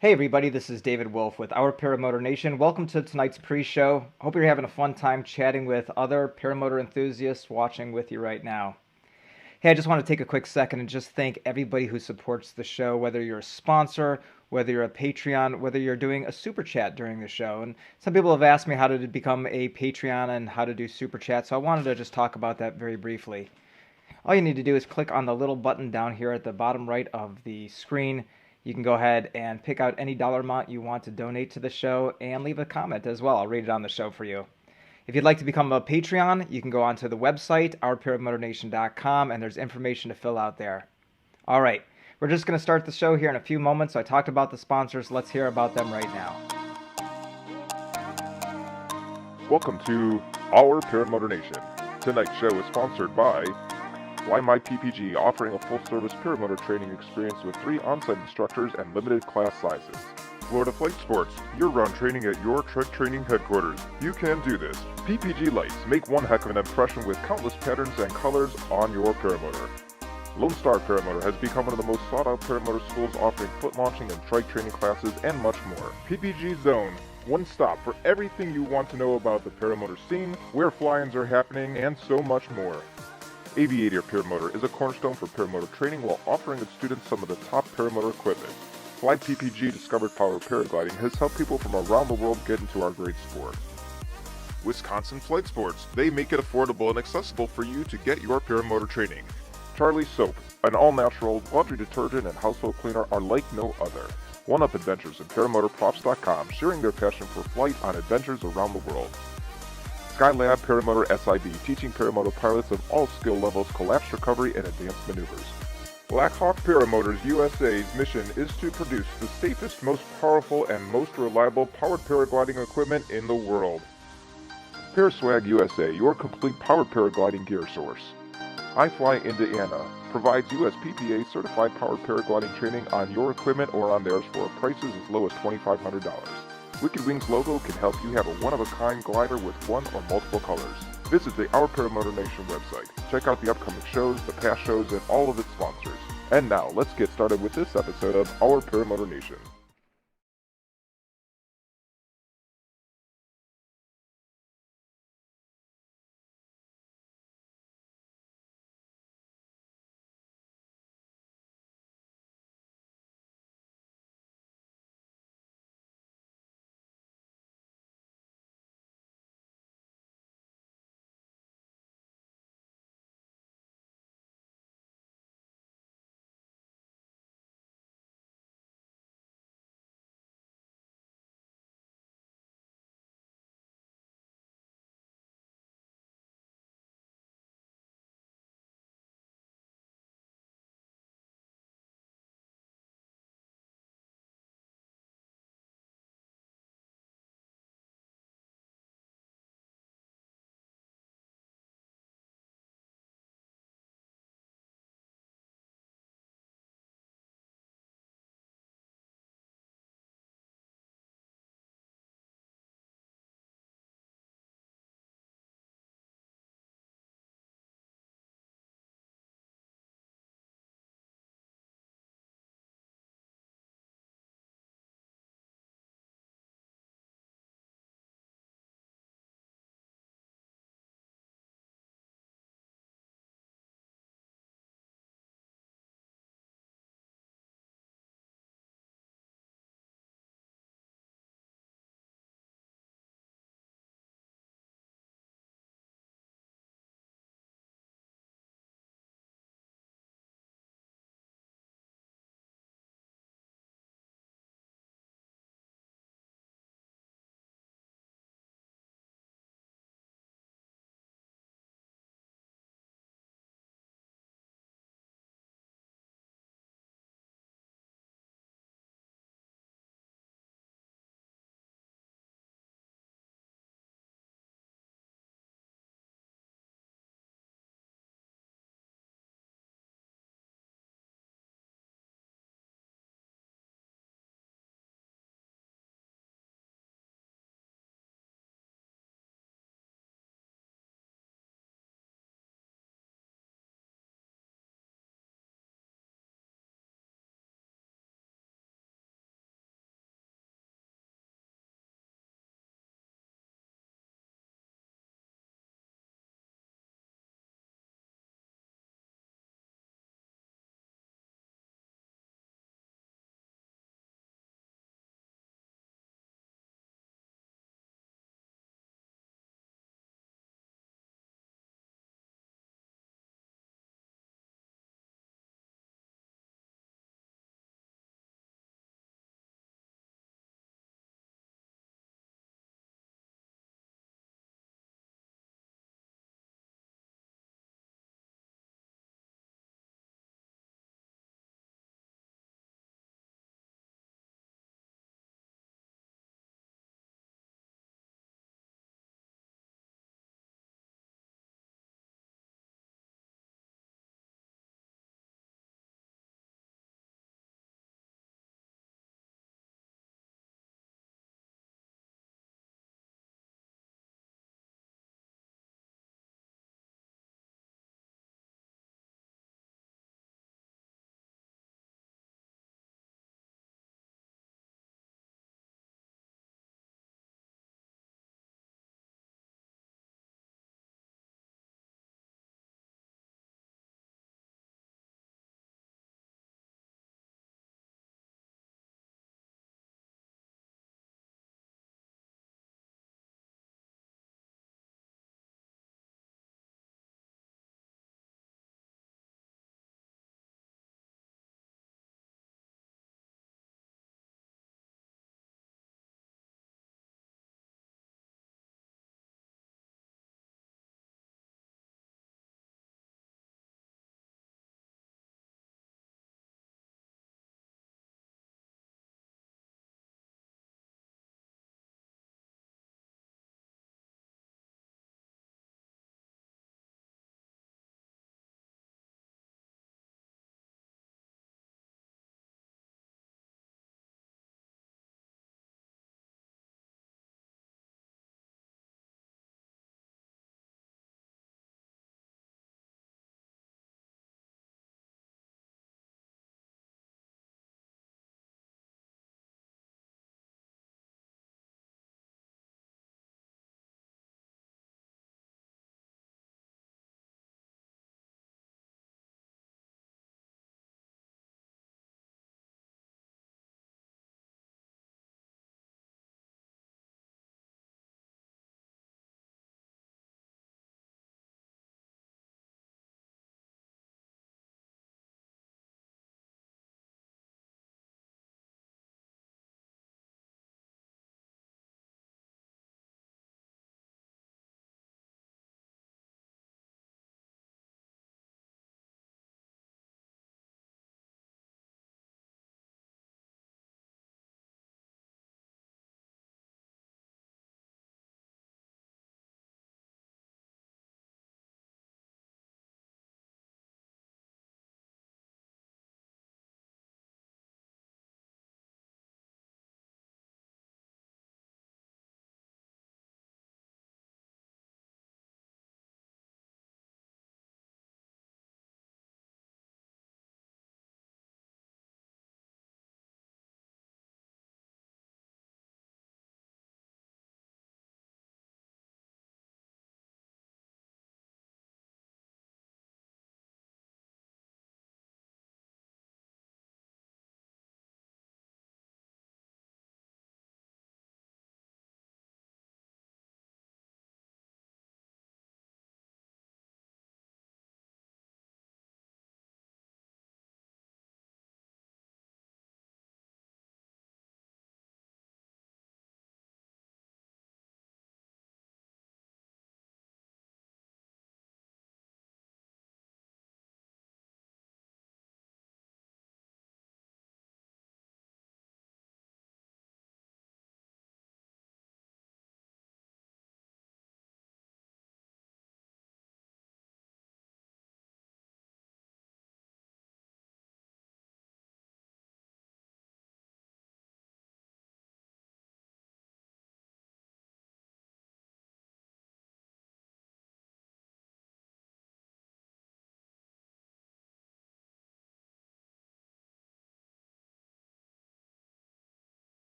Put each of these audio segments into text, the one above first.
Hey everybody, this is David Wolf with Our Paramotor Nation. Welcome to tonight's pre-show. Hope you're having a fun time chatting with other paramotor enthusiasts watching with you right now. Hey, I just want to take a quick second and just thank everybody who supports the show, whether you're a sponsor, whether you're a Patreon, whether you're doing a super chat during the show. And some people have asked me how to become a Patreon and how to do super chat, so I wanted to just talk about that very briefly. All you need to do is click on the little button down here at the bottom right of the screen. You can go ahead and pick out any dollar amount you want to donate to the show and leave a comment as well. I'll read it on the show for you. If you'd like to become a Patreon, you can go onto the website, ourparamotornation.com, and there's information to fill out there. All right, we're just going to start the show here in a few moments. I talked about the sponsors. Let's hear about them right now. Welcome to Our Paramotor Nation. Tonight's show is sponsored by Fly My PPG, offering a full-service paramotor training experience with 3 on-site instructors and limited class sizes. Florida Flight Sports, year-round training at your truck training headquarters. You can do this. PPG lights make one heck of an impression with countless patterns and colors on your paramotor. Lone Star Paramotor has become one of the most sought-out paramotor schools, offering foot launching and trike training classes and much more. PPG Zone, one stop for everything you want to know about the paramotor scene, where fly-ins are happening, and so much more. Aviator Paramotor is a cornerstone for paramotor training while offering its students some of the top paramotor equipment. Fly PPG Discovered Power Paragliding has helped people from around the world get into our great sport. Wisconsin Flight Sports, they make it affordable and accessible for you to get your paramotor training. Charlie Soap, an all-natural laundry detergent and household cleaner, are like no other. One Up Adventures and ParamotorProps.com, sharing their passion for flight on adventures around the world. Skylab Paramotor SIB, teaching paramotor pilots of all skill levels collapse recovery and advanced maneuvers. Blackhawk Paramotors USA's mission is to produce the safest, most powerful, and most reliable powered paragliding equipment in the world. Paraswag USA, your complete powered paragliding gear source. iFly Indiana provides USPPA certified powered paragliding training on your equipment or on theirs for prices as low as $2,500. Wicked Wings logo can help you have a one-of-a-kind glider with one or multiple colors. Visit the Our Paramotor Nation website. Check out the upcoming shows, the past shows, and all of its sponsors. And now, let's get started with this episode of Our Paramotor Nation.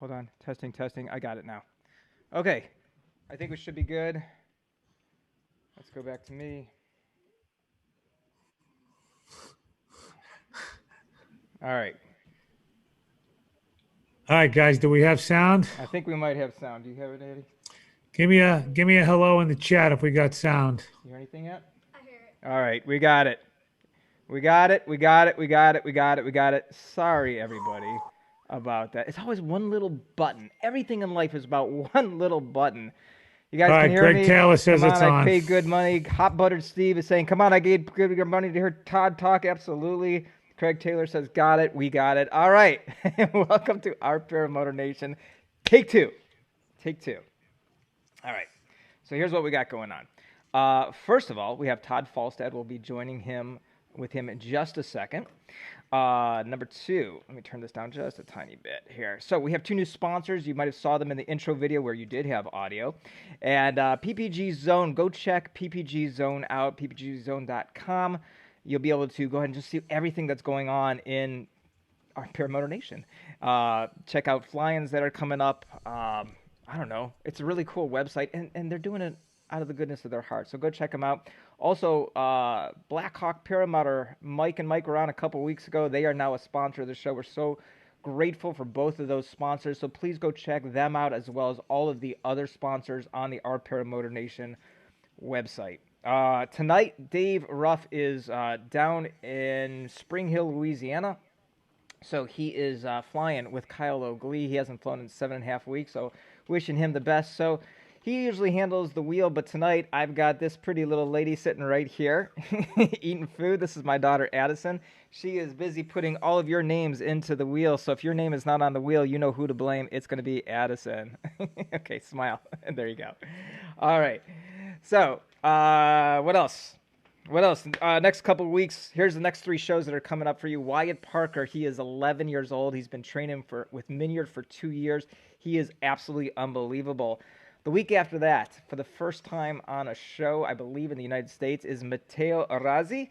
Hold on. Testing, testing. I got it now. Okay. I think we should be good. Let's go back to me. All right. All right, guys, do we have sound? I think we might have sound. Do you have it, Eddie? Give me a hello in the chat if we got sound. You hear anything yet? I hear it. All right. We got it. We got it. We got it. We got it. We got it. We got it. Sorry, everybody, about that. It's always one little button. Everything in life is about one little button. You guys All can right, hear Greg me. Taylor says Come it's on, on. I paid good money. Hot Buttered Steve is saying, come on, I gave good money to hear Todd talk. Absolutely. Craig Taylor says, got it. We got it. All right. Welcome to our Paramotor Nation. Take two. Take two. All right. So here's what we got going on. First of all, we have Todd Falstad. We'll be joining him with him in just a second. Number two, let me turn this down just a tiny bit here. So we have two new sponsors. You might have saw them in the intro video where you did have audio. And PPG Zone, go check PPG Zone out, ppgzone.com. You'll be able to go ahead and just see everything that's going on in our Paramotor Nation. Check out fly-ins that are coming up. I don't know. It's a really cool website, and they're doing it out of the goodness of their heart. So go check them out. Also, Blackhawk Paramotor, Mike and Mike were on a couple weeks ago. They are now a sponsor of the show. We're so grateful for both of those sponsors. So please go check them out as well as all of the other sponsors on the Our Paramotor Nation website. Tonight, Dave Ruff is down in Spring Hill, Louisiana. So he is flying with Kyle O'Glee. He hasn't flown in 7.5 weeks, so wishing him the best. So he usually handles the wheel, but tonight I've got this pretty little lady sitting right here eating food. This is my daughter, Addison. She is busy putting all of your names into the wheel, so if your name is not on the wheel, you know who to blame. It's going to be Addison. Okay, smile. There you go. All right. So, what else? What else? Next couple of weeks, here's the next 3 shows that are coming up for you. Wyatt Parker, he is 11 years old. He's been training with Minyard for 2 years. He is absolutely unbelievable. The week after that, for the first time on a show, I believe in the United States, is Matteo Arazzi.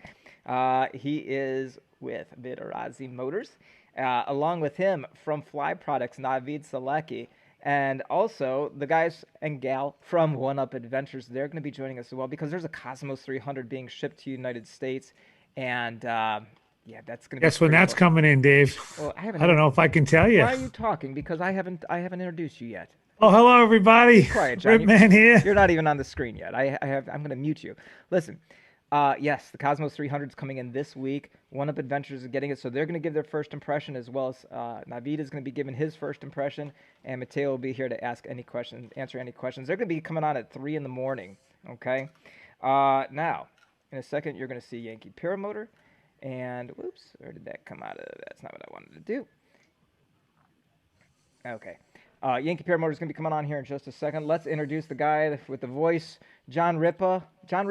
He is with Arazzi Motors. Along with him, from Fly Products, Navid Saleki. And also, the guys and gal from One Up Adventures, they're going to be joining us as well because there's a Cosmos 300 being shipped to the United States. And, yeah, that's going to be Guess when that's cool. coming in, Dave? Well, I don't know if I can tell you. Why are you talking? Because I haven't introduced you yet. Oh, hello, everybody. Be quiet, John. Ripman here. You're not even on the screen yet. I'm going to mute you. Listen, yes, the Cosmos 300 is coming in this week. One Up Adventures is getting it, so they're going to give their first impression, as well as Navid is going to be giving his first impression, and Matteo will be here to answer any questions. They're going to be coming on at 3 in the morning, okay? Now, in a second, you're going to see Yankee Paramotor, and, whoops, where did that come out of? That's not what I wanted to do. Okay. Yankee Paramotor is going to be coming on here in just a second. Let's introduce the guy with the voice, John Ripa. John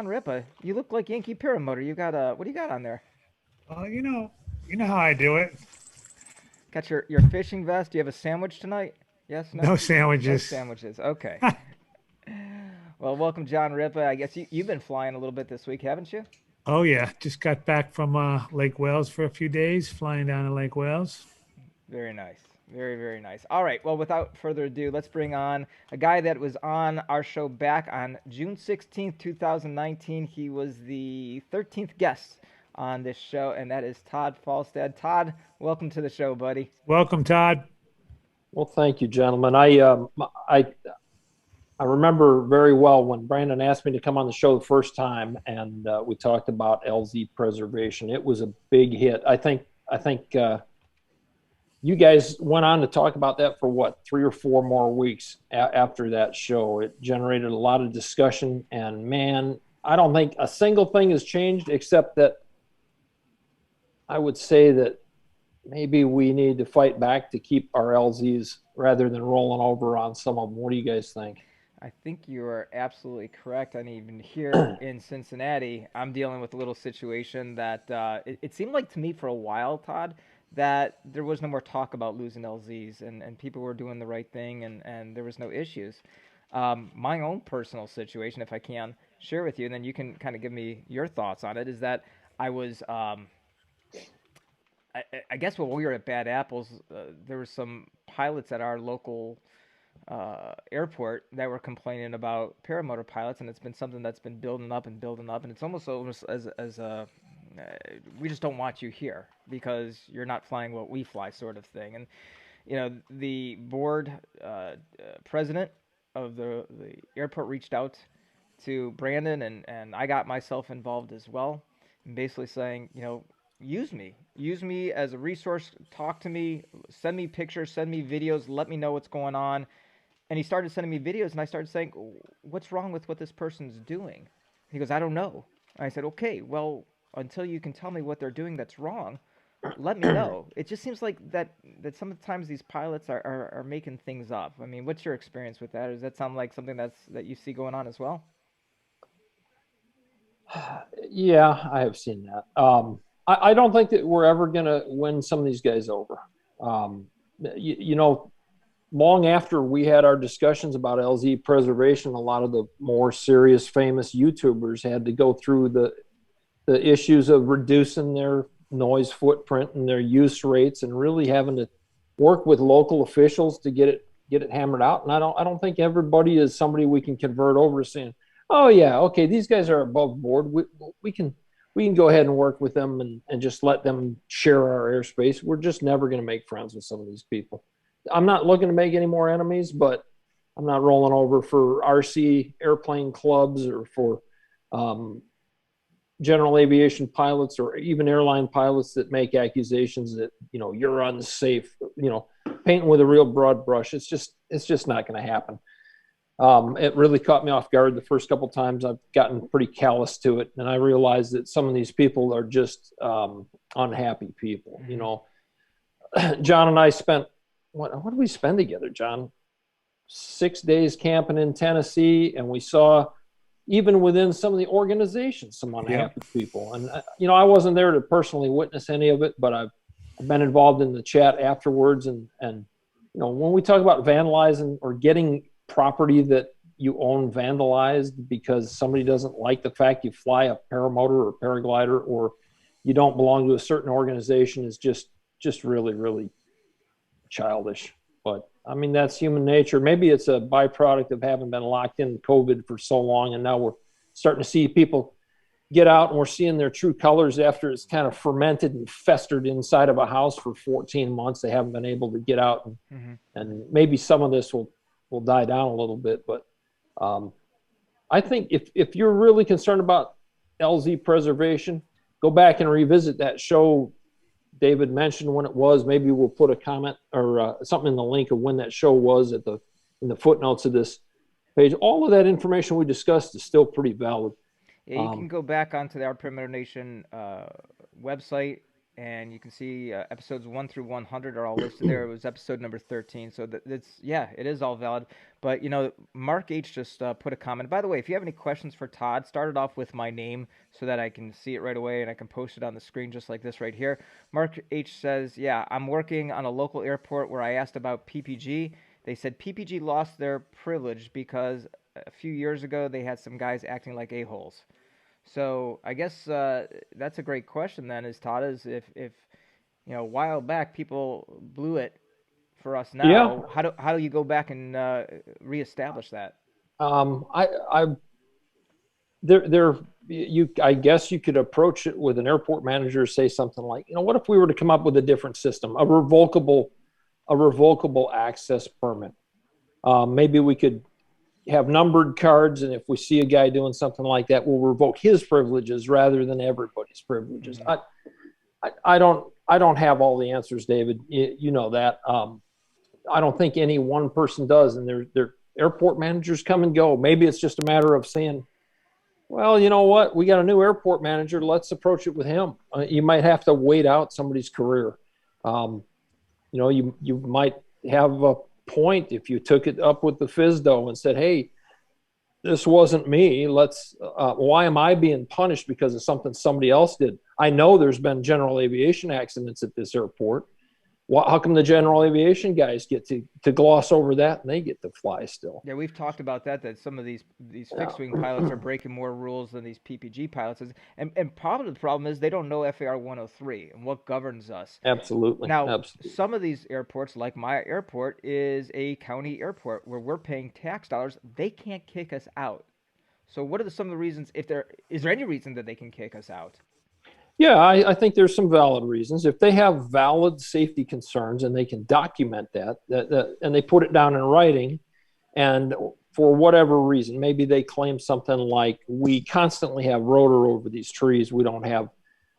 Ripa, you look like Yankee Paramotor. You got what do you got on there? You know how I do it. Got your fishing vest. Do you have a sandwich tonight? Yes. No sandwiches. No sandwiches. Okay. Well, welcome, John Ripa. I guess you've been flying a little bit this week, haven't you? Oh yeah, just got back from Lake Wales for a few days, flying down to Lake Wales. Very nice. Very, very nice. All right. Well, without further ado, let's bring on a guy that was on our show back on June 16th, 2019. He was the 13th guest on this show, and that is Todd Falstad. Todd, welcome to the show, buddy. Welcome, Todd. Well, thank you, gentlemen. I remember very well when Brandon asked me to come on the show the first time, and we talked about LZ preservation. It was a big hit. I think you guys went on to talk about that for what, 3 or 4 more weeks after that show. It generated a lot of discussion, and man, I don't think a single thing has changed except that I would say that maybe we need to fight back to keep our LZs rather than rolling over on some of them. What do you guys think? I think you are absolutely correct. And even here in Cincinnati, I'm dealing with a little situation that it seemed like to me for a while, Todd, that there was no more talk about losing LZs and people were doing the right thing and there was no issues. My own personal situation, if I can share with you, and then you can kind of give me your thoughts on it, is that I was I guess when we were at Bad Apples, there were some pilots at our local airport that were complaining about paramotor pilots, and it's been something that's been building up, and it's almost as a we just don't want you here because you're not flying what we fly, sort of thing. And the board president of the airport reached out to Brandon, and I got myself involved as well, and basically saying, use me as a resource, talk to me, send me pictures, send me videos, let me know what's going on. And he started sending me videos, and I started saying, what's wrong with what this person's doing? He goes, I don't know. And I said, okay, well, until you can tell me what they're doing that's wrong, let me know. It just seems like that sometimes these pilots are making things up. I mean, what's your experience with that? Does that sound like something that you see going on as well? Yeah, I have seen that. I don't think that we're ever going to win some of these guys over. Long after we had our discussions about LZ preservation, a lot of the more serious, famous YouTubers had to go through the issues of reducing their noise footprint and their use rates, and really having to work with local officials to get it hammered out. And I don't think everybody is somebody we can convert over to saying, oh yeah, okay, these guys are above board. We can go ahead and work with them and just let them share our airspace. We're just never going to make friends with some of these people. I'm not looking to make any more enemies, but I'm not rolling over for RC airplane clubs or for general aviation pilots or even airline pilots that make accusations that, you're unsafe, painting with a real broad brush. It's just not going to happen. It really caught me off guard the first couple of times. I've gotten pretty callous to it, and I realized that some of these people are just unhappy people. John and I spent what did we spend together, John? 6 days camping in Tennessee, and we saw even within some of the organizations some unhappy people. And I wasn't there to personally witness any of it, but I've been involved in the chat afterwards. And when we talk about vandalizing or getting property that you own vandalized because somebody doesn't like the fact you fly a paramotor or paraglider, or you don't belong to a certain organization, is just really, really childish. But I mean, that's human nature. Maybe it's a byproduct of having been locked in COVID for so long, and now we're starting to see people get out, and we're seeing their true colors after it's kind of fermented and festered inside of a house for 14 months. They haven't been able to get out, and maybe some of this will die down a little bit. But I think if you're really concerned about LZ preservation, go back and revisit that show David mentioned when it was. Maybe we'll put a comment or something in the link of when that show was in the footnotes of this page. All of that information we discussed is still pretty valid. Yeah, you can go back onto the Our Paramotor Nation website, and you can see episodes 1 through 100 are all listed there. It was episode number 13, so it is all valid. But Mark H just put a comment. By the way, if you have any questions for Todd, start it off with my name so that I can see it right away and I can post it on the screen just like this right here. Mark H says, yeah, I'm working on a local airport where I asked about PPG. They said PPG lost their privilege because a few years ago they had some guys acting like a-holes. So I guess that's a great question then, Todd, is if a while back people blew it for us now, yeah. How do you go back and reestablish that? I guess you could approach it with an airport manager, say something like, what if we were to come up with a different system, a revocable access permit? Maybe we could have numbered cards, and if we see a guy doing something like that, we'll revoke his privileges rather than everybody's privileges. Mm-hmm. I don't have all the answers, David. You know that. I don't think any one person does, and their airport managers come and go. Maybe it's just a matter of saying, well, you know what? We got a new airport manager. Let's approach it with him. You might have to wait out somebody's career. You might have a point if you took it up with the FSDO and said, hey, this wasn't me. Why am I being punished because of something somebody else did? I know there's been general aviation accidents at this airport. how come the general aviation guys get to gloss over that and they get to fly still? Yeah, we've talked about that some of these fixed wing pilots are breaking more rules than these PPG pilots. And probably the problem is they don't know FAR 103 and what governs us. Absolutely. Now, Absolutely. some of these airports, like my airport, is a county airport where we're paying tax dollars. They can't kick us out. So what are some of the reasons, is there any reason that they can kick us out? Yeah, I think there's some valid reasons. If they have valid safety concerns and they can document that and they put it down in writing, and for whatever reason, maybe they claim something like, we constantly have rotor over these trees. We don't have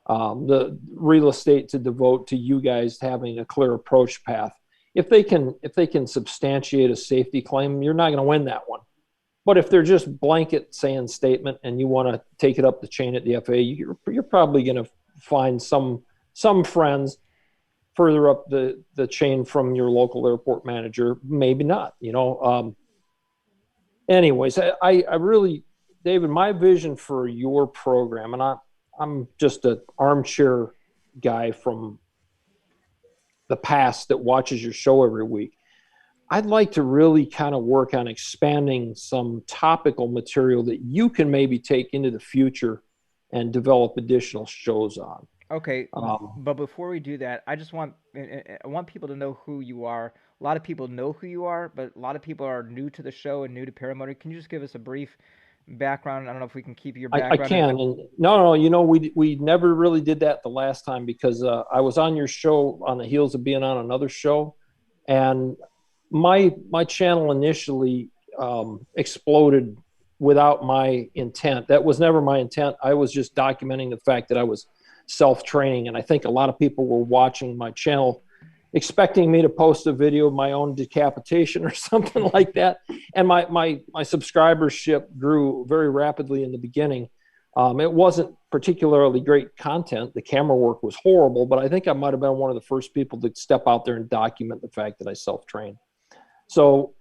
the real estate to devote to you guys having a clear approach path. If they can substantiate a safety claim, you're not going to win that one. But if they're just blanket saying statement and you want to take it up the chain at the FAA, you're probably going to find some friends further up the chain from your local airport manager. Maybe not, anyways, I really, David, my vision for your program, and I'm just an armchair guy from the past that watches your show every week. I'd like to really kind of work on expanding some topical material that you can maybe take into the future and develop additional shows on. Okay, but before we do that, I want people to know who you are. A lot of people know who you are, but a lot of people are new to the show and new to paramotor. Can you just give us a brief background? I don't know if we can keep your background. I can. No, we never really did that the last time because I was on your show on the heels of being on another show, and my channel initially exploded without my intent. That was never my intent. I was just documenting the fact that I was self-training, and I think a lot of people were watching my channel expecting me to post a video of my own decapitation or something like that. And my subscribership grew very rapidly in the beginning. It wasn't particularly great content. The camera work was horrible, but I think I might have been one of the first people to step out there and document the fact that I self-trained. So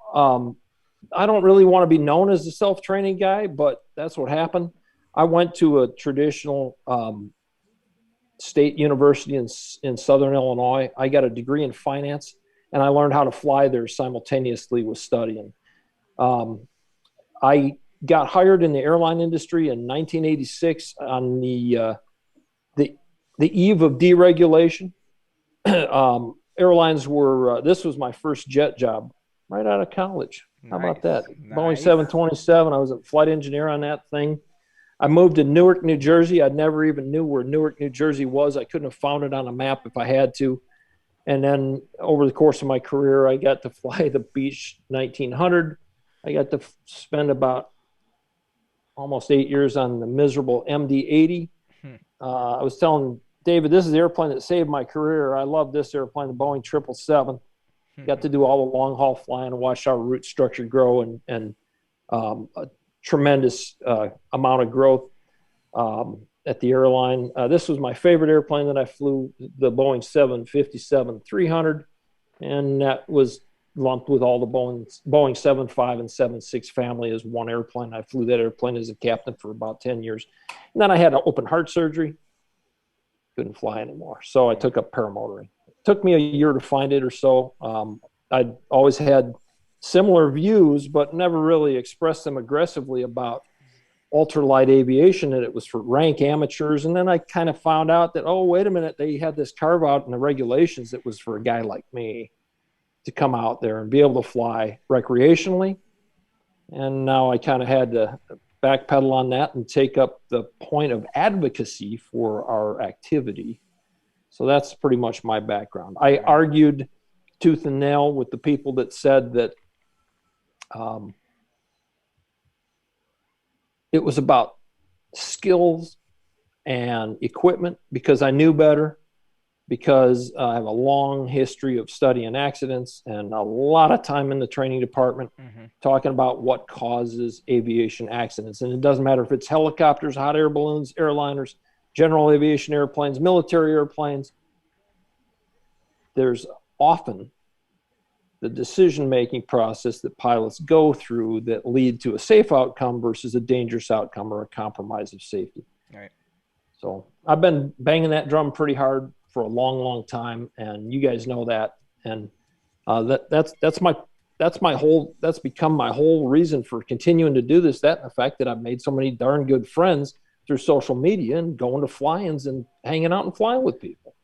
I don't really want to be known as the self-training guy, but that's what happened. I went to a traditional state university in Southern Illinois. I got a degree in finance, and I learned how to fly there simultaneously with studying. I got hired in the airline industry in 1986 on the eve of deregulation. Airlines were, this was my first jet job right out of college. How about that? Nice. Boeing 727. I was a flight engineer on that thing. I moved to Newark, New Jersey. I never even knew where Newark, New Jersey was. I couldn't have found it on a map if I had to. And then over the course of my career, I got to fly the Beech 1900. I got to spend about almost 8 years on the miserable MD-80. I was telling David, this is the airplane that saved my career. I love this airplane, the Boeing 777. Got to do all the long haul flying and watch our route structure grow and a tremendous amount of growth at the airline. This was my favorite airplane that I flew, the Boeing 757-300, and that was lumped with all the Boeing 75 and 76 family as one airplane. I flew that airplane as a captain for about 10 years. And then I had an open heart surgery. Couldn't fly anymore. So I took up paramotoring. It took me a year to find it or so. I'd always had similar views, but never really expressed them aggressively about ultralight aviation, that it was for rank amateurs. And then I kind of found out that, oh, wait a minute, they had this carve out in the regulations that was for a guy like me to come out there and be able to fly recreationally. And now I kind of had to backpedal on that and take up the point of advocacy for our activity. So that's pretty much my background. I argued tooth and nail with the people that said that it was about skills and equipment, because I knew better, because I have a long history of studying accidents and a lot of time in the training department talking about what causes aviation accidents. And it doesn't matter if it's helicopters, hot air balloons, airliners, general aviation airplanes, military airplanes. There's often the decision-making process that pilots go through that lead to a safe outcome versus a dangerous outcome or a compromise of safety. Right. So I've been banging that drum pretty hard for a long, long time, and you guys know that. And that's become my whole reason for continuing to do this. That and the fact that I've made so many darn good friends through social media and going to fly-ins and hanging out and flying with people.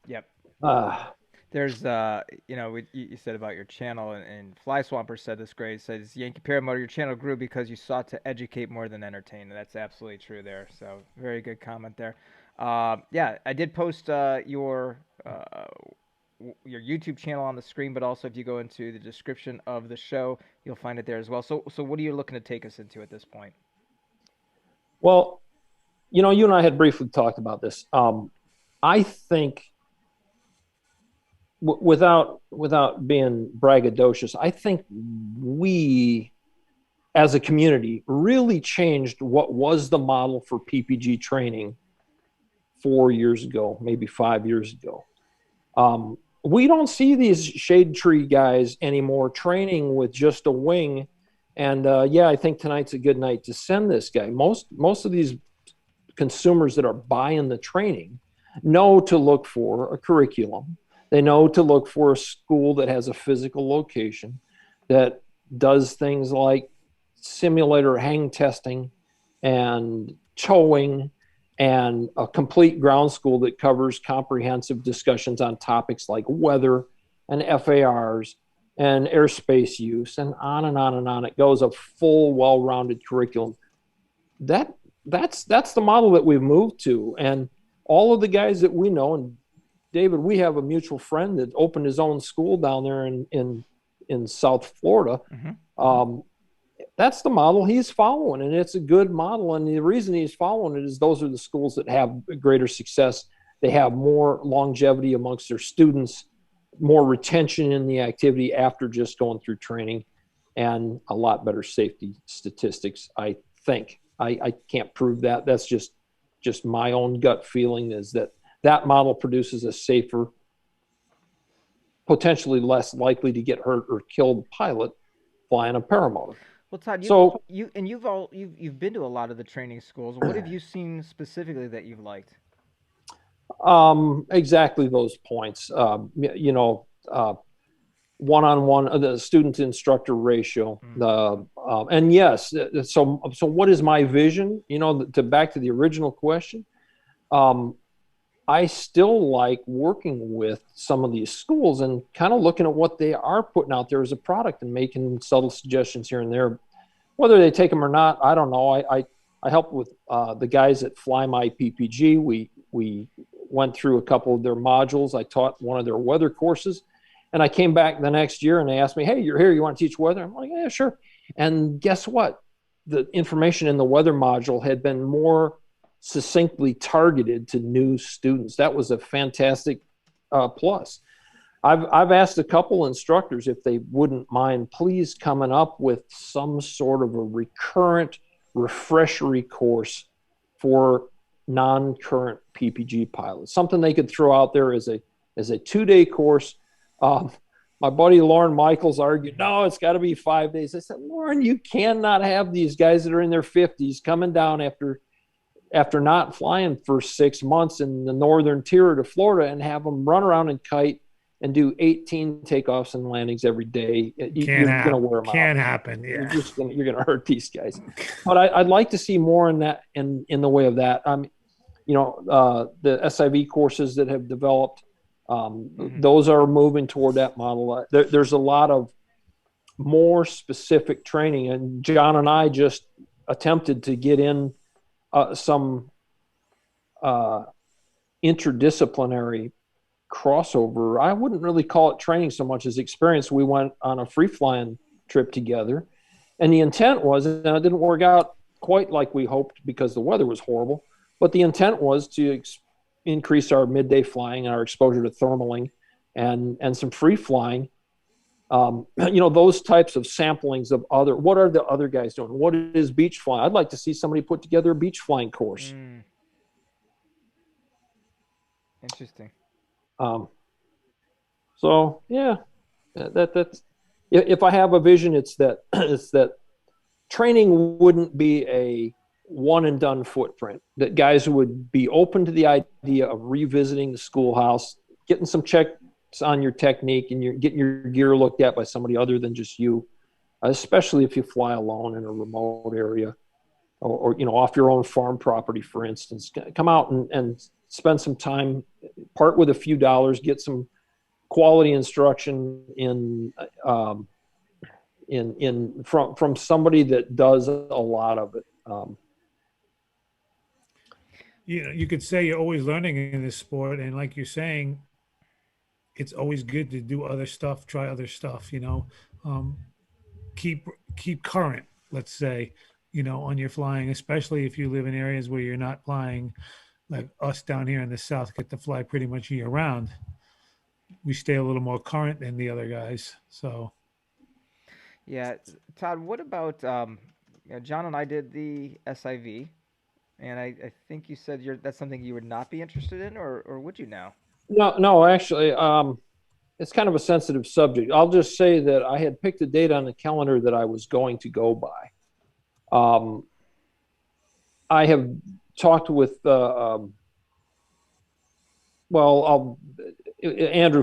Yep. Uh, There's, you said about your channel, and Fly Swamper said this great. He says, Yankee Paramotor, your channel grew because you sought to educate more than entertain. And that's absolutely true there. So very good comment there. Yeah, I did post your YouTube channel on the screen, but also if you go into the description of the show, you'll find it there as well. So what are you looking to take us into at this point? Well, you and I had briefly talked about this. I think, without being braggadocious, I think we, as a community, really changed what was the model for PPG training 4 years ago, maybe 5 years ago. We don't see these shade tree guys anymore training with just a wing. And I think tonight's a good night to send this guy. Most of these consumers that are buying the training know to look for a curriculum. They know to look for a school that has a physical location, that does things like simulator hang testing and towing, and a complete ground school that covers comprehensive discussions on topics like weather and FARs and airspace use, and on and on and on. It goes, a full, well-rounded curriculum. That's the model that we've moved to. And all of the guys that we know, and David, we have a mutual friend that opened his own school down there in South Florida. Mm-hmm. That's the model he's following, and it's a good model. And the reason he's following it is those are the schools that have greater success. They have more longevity amongst their students, more retention in the activity after just going through training, and a lot better safety statistics, I think. I can't prove that. That's just my own gut feeling, is that model produces a safer, potentially less likely to get hurt or killed pilot flying a paramotor. Well, Todd, you've been to a lot of the training schools. What have you seen specifically that you've liked? Exactly those points. One-on-one, the student-instructor ratio. And yes, so what is my vision? Back to the original question. I still like working with some of these schools and kind of looking at what they are putting out there as a product and making subtle suggestions here and there. Whether they take them or not, I don't know. I helped with the guys at Fly My PPG. We went through a couple of their modules. I taught one of their weather courses, and I came back the next year and they asked me, "Hey, you're here. You want to teach weather?" I'm like, "Yeah, sure." And guess what? The information in the weather module had been more succinctly targeted to new students. That was a fantastic plus. I've asked a couple instructors if they wouldn't mind please coming up with some sort of a recurrent refreshery course for non-current PPG pilots, something they could throw out there as a 2-day course. My buddy Lauren Michaels argued, no, it's got to be 5 days. I said, Lauren, you cannot have these guys that are in their 50s coming down after not flying for 6 months in the northern tier of Florida and have them run around and kite and do 18 takeoffs and landings every day. You're going to wear them out. Can't happen. Yeah. You're going to hurt these guys. But I'd like to see more in that, in the way of that. The SIV courses that have developed, those are moving toward that model. There's a lot of more specific training, and John and I just attempted to get in some interdisciplinary crossover. I wouldn't really call it training so much as experience. We went on a free flying trip together, and the intent was, and it didn't work out quite like we hoped because the weather was horrible, but the intent was to increase our midday flying and our exposure to thermaling and some free flying. Those types of samplings of what are the other guys doing? What is beach flying? I'd like to see somebody put together a beach flying course. Interesting. So yeah, that's, if I have a vision, it's that training wouldn't be one and done footprint, that guys would be open to the idea of revisiting the schoolhouse, getting some checks on your technique, and you're getting your gear looked at by somebody other than just you, especially if you fly alone in a remote area, or off your own farm property, for instance. Come out and spend some time, part with a few dollars, get some quality instruction from somebody that does a lot of it. You could say you're always learning in this sport, and like you're saying, it's always good to do other stuff, try other stuff. Keep current, let's say, on your flying, especially if you live in areas where you're not flying like us down here in the South, get to fly pretty much year round. We stay a little more current than the other guys. So, Yeah, Todd, what about John and I did the SIV, and I think you said that's something you would not be interested in, or would you now? No, actually, it's kind of a sensitive subject. I'll just say that I had picked a date on the calendar that I was going to go by. I have talked with, Andrew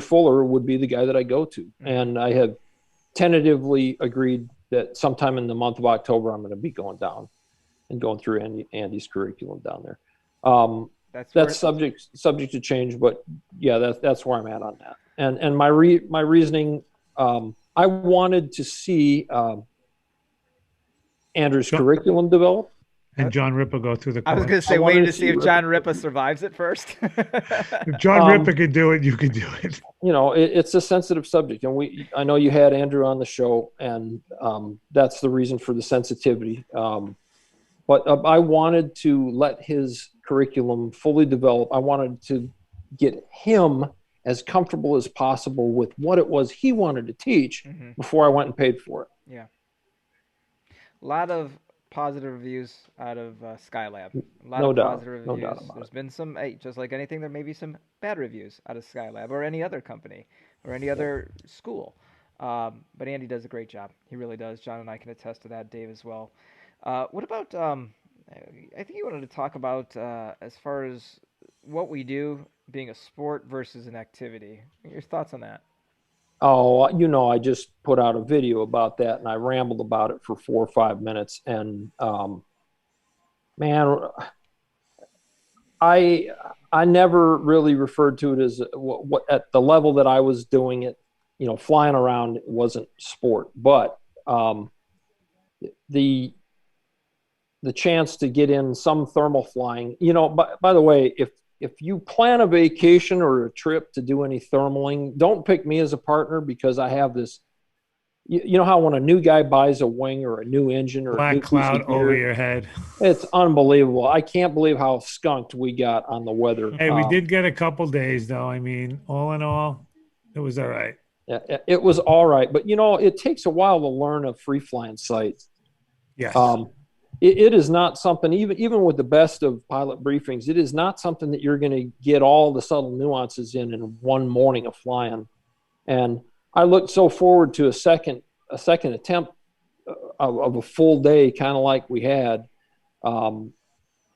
Fuller would be the guy that I go to. And I have tentatively agreed that sometime in the month of October, I'm going to be going down and going through Andy's curriculum down there. That's subject to change, but yeah, that's where I'm at on that. And my reasoning, I wanted to see Andrew's curriculum develop. And John Ripa go through the course. I was going to say, waiting to see if John Ripa survives it first. If John Ripa could do it, you could do it. It's a sensitive subject, and I know you had Andrew on the show, and that's the reason for the sensitivity. But I wanted to let his curriculum fully develop. I wanted to get him as comfortable as possible with what it was he wanted to teach before I went and paid for it. Yeah. A lot of positive reviews out of Skylab. A lot of positive reviews. No doubt about There's been some, just like anything, there may be some bad reviews out of Skylab or any other company or any other school. But Andy does a great job. He really does. John and I can attest to that. Dave as well. What about, I think you wanted to talk about as far as what we do being a sport versus an activity. Your thoughts on that? Oh, I just put out a video about that, and I rambled about it for 4 or 5 minutes. And man, I never really referred to it as what at the level that I was doing it. Flying around wasn't sport, but the chance to get in some thermal flying. By the way, if you plan a vacation or a trip to do any thermaling, don't pick me as a partner, because I have this, you know how when a new guy buys a wing or a new engine or black a new cloud piece of gear, over your head. It's unbelievable. I can't believe how skunked we got on the weather. Hey, we did get a couple days though. I mean, all in all, it was all right. Yeah, it was all right. But it takes a while to learn a free flying site. Yes. It is not something, even with the best of pilot briefings, it is not something that you're going to get all the subtle nuances in one morning of flying. And I looked so forward to a second attempt of a full day, kind of like we had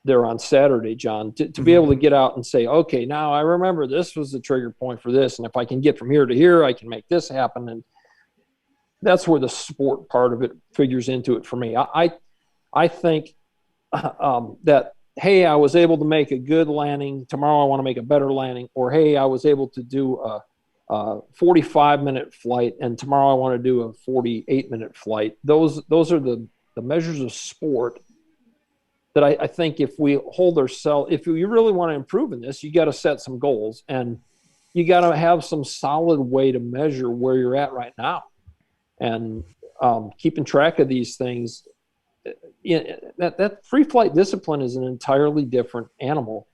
there on Saturday, John, to be able to get out and say, okay, now I remember this was the trigger point for this. And if I can get from here to here, I can make this happen. And that's where the sport part of it figures into it for me. I think that, hey, I was able to make a good landing. Tomorrow I want to make a better landing. Or, hey, I was able to do a 45-minute flight, and tomorrow I want to do a 48-minute flight. Those are the measures of sport that I think if we hold ourselves, if you really want to improve in this, you got to set some goals, and you got to have some solid way to measure where you're at right now. And keeping track of these things, that free flight discipline is an entirely different animal.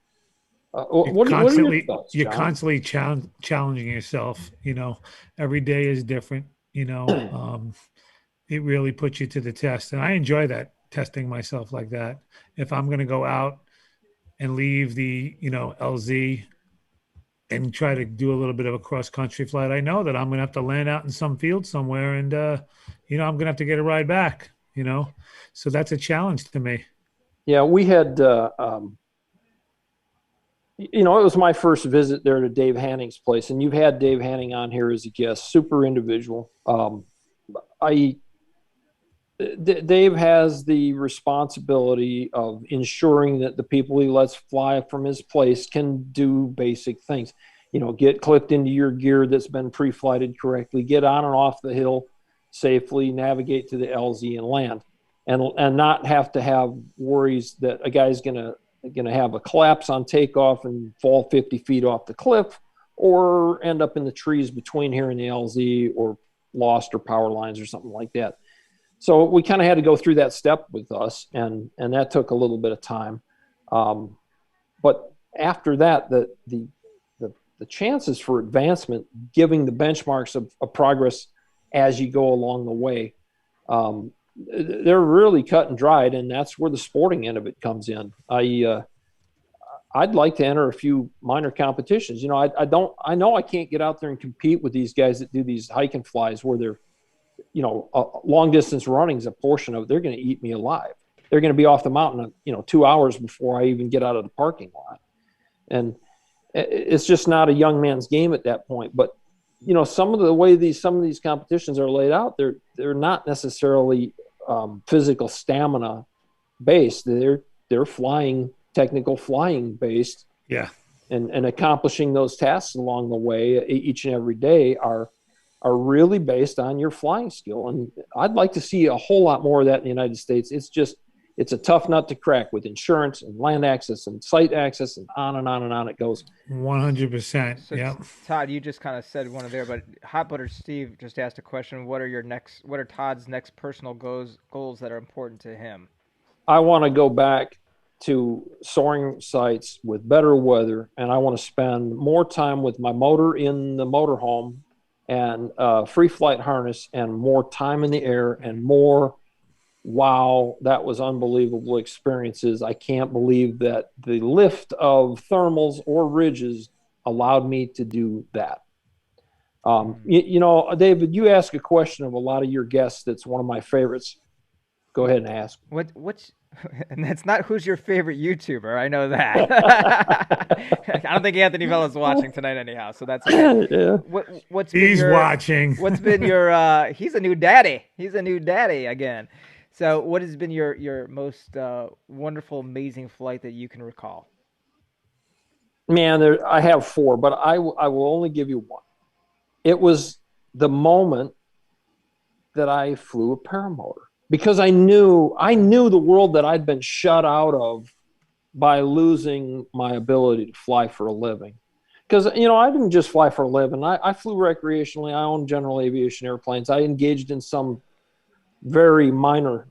What are your thoughts, John? You're constantly challenging yourself. Every day is different. It really puts you to the test, and I enjoy that, testing myself like that. If I'm going to go out and leave the LZ and try to do a little bit of a cross country flight, I know that I'm going to have to land out in some field somewhere, and I'm going to have to get a ride back. So that's a challenge to me. Yeah, we had, it was my first visit there to Dave Hanning's place, and you've had Dave Hanning on here as a guest, super individual. Dave has the responsibility of ensuring that the people he lets fly from his place can do basic things. Get clipped into your gear that's been pre-flighted correctly, get on and off the hill safely, navigate to the LZ and land, and not have to have worries that a guy's gonna have a collapse on takeoff and fall 50 feet off the cliff, or end up in the trees between here and the LZ, or lost or power lines or something like that. So we kind of had to go through that step with us, and that took a little bit of time. But after that, the chances for advancement, giving the benchmarks of progress as you go along the way, they're really cut and dried, and that's where the sporting end of it comes in. I'd like to enter a few minor competitions. I know I can't get out there and compete with these guys that do these hike and flies where they're, long distance running is a portion of it. They're going to eat me alive. They're going to be off the mountain, 2 hours before I even get out of the parking lot. And it's just not a young man's game at that point. But, some of the way some of these competitions are laid out, they're not necessarily physical stamina based. They're technical flying based. Yeah. And accomplishing those tasks along the way each and every day are really based on your flying skill. And I'd like to see a whole lot more of that in the United States. It's a tough nut to crack with insurance and land access and site access and on and on and on it goes. 100%. So yeah. Todd, you just kind of said one of there, but Hot Butter Steve just asked a question. What are Todd's next personal goals that are important to him? I want to go back to soaring sites with better weather, and I want to spend more time with my motor in the motorhome and free flight harness, and more time in the air, and more, wow, that was unbelievable experiences. I can't believe that the lift of thermals or ridges allowed me to do that. David, you ask a question of a lot of your guests that's one of my favorites. Go ahead and ask. And that's not who's your favorite YouTuber. I know that. I don't think Anthony Vella's watching tonight anyhow, so that's okay. Yeah. He's watching. What's been your he's a new daddy. He's a new daddy again. So what has been your most wonderful, amazing flight that you can recall? Man, I have 4, but I will only give you one. It was the moment that I flew a paramotor. Because I knew the world that I'd been shut out of by losing my ability to fly for a living. Because, I didn't just fly for a living. I flew recreationally. I owned general aviation airplanes. I engaged in some very minor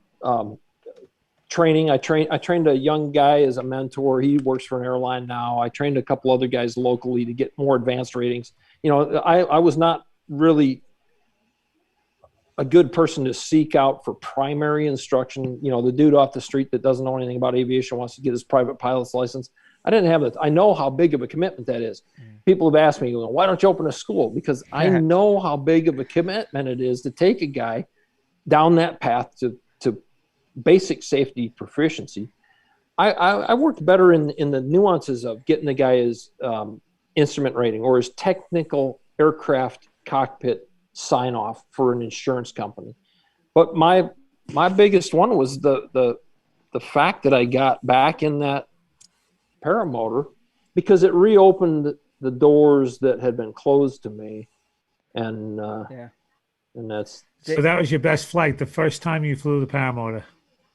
training. I trained a young guy as a mentor. He works for an airline now. I trained a couple other guys locally to get more advanced ratings. I was not really a good person to seek out for primary instruction. The dude off the street that doesn't know anything about aviation wants to get his private pilot's license. I didn't have that. I know how big of a commitment that is. People have asked me, why don't you open a school? Because I know how big of a commitment it is to take a guy down that path to basic safety proficiency. I worked better in the nuances of getting the guy his instrument rating or his technical aircraft cockpit sign off for an insurance company. But my biggest one was the fact that I got back in that paramotor, because it reopened the doors that had been closed to me. And that's. So that was your best flight, the first time you flew the paramotor?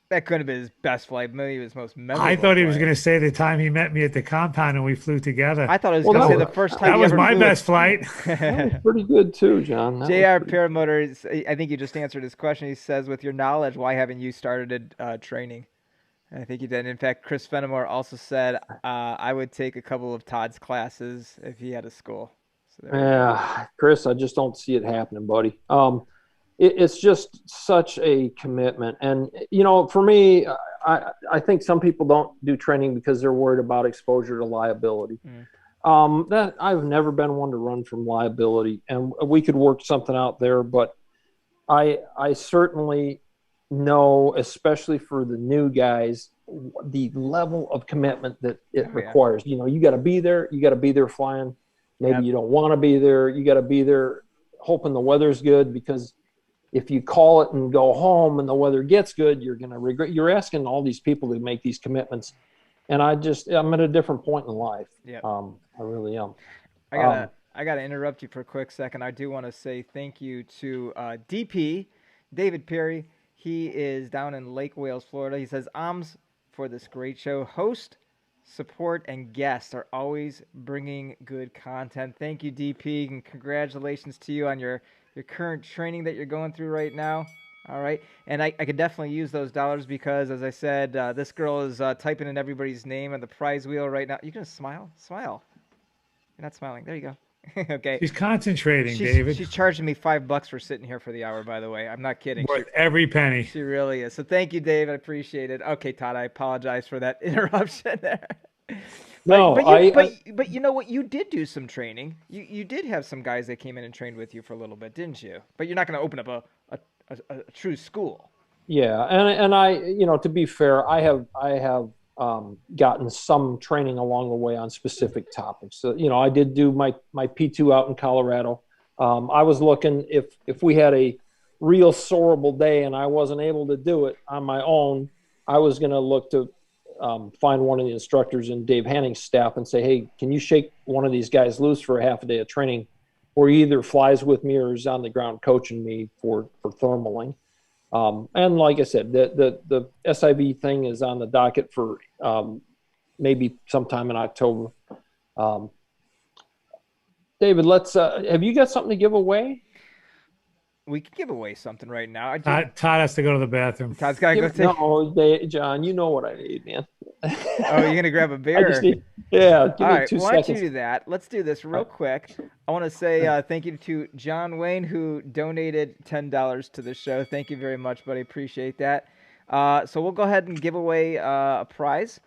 That could have been his best flight, maybe his most memorable. I thought he was going to say the time he met me at the compound and we flew together. I thought it was going to say the first time. That was my best flight. That was pretty good too, John. JR Paramotor, I think you just answered his question. He says, with your knowledge, why haven't you started training? I think you did. In fact, Chris Fenimore also said, I would take a couple of Todd's classes if he had a school. So Chris, I just don't see it happening, buddy. It's just such a commitment. And, for me, I think some people don't do training because they're worried about exposure to liability. That I've never been one to run from liability, and we could work something out there. But I certainly know, especially for the new guys, the level of commitment that it requires. You know, you got to be there. You got to be there flying. Maybe you don't want to be there. You got to be there hoping the weather's good, because if you call it and go home and the weather gets good, you're going to regret. You're asking all these people to make these commitments. And I'm at a different point in life. Yeah. I really am. I gotta interrupt you for a quick second. I do want to say thank you to DP, David Perry. He is down in Lake Wales, Florida. He says, "Arms for this great show. Host, support, and guests are always bringing good content." Thank you, DP, and congratulations to you on your current training that you're going through right now. All right, and I could definitely use those dollars because, as I said, this girl is typing in everybody's name on the prize wheel right now. You can smile. You're not smiling. There you go. Okay. She's concentrating, David. She's charging me $5 for sitting here for the hour, by the way. I'm not kidding. Worth every penny. She really is. So thank you, Dave. I appreciate it. Okay, Todd, I apologize for that interruption there. But you know what? You did do some training. You did have some guys that came in and trained with you for a little bit, didn't you? But you're not going to open up a true school. Yeah, and I, to be fair, I have gotten some training along the way on specific topics. So, I did do my P2 out in Colorado. I was looking if we had a real soarable day and I wasn't able to do it on my own, I was going to look to find one of the instructors in Dave Hanning's staff and say, hey, can you shake one of these guys loose for a half a day of training, where he either flies with me or is on the ground coaching me for thermaling. And like I said, the SIV thing is on the docket for maybe sometime in October. David, have you got something to give away? We can give away something right now. Todd has to go to the bathroom. Todd's got to go take... No, John, you know what I need, man. Oh, you're going to grab a beer? Give All me right, 2 why seconds. don't you do that? Let's do this real quick. I want to say thank you to John Wayne, who donated $10 to the show. Thank you very much, buddy. Appreciate that. So we'll go ahead and give away a prize.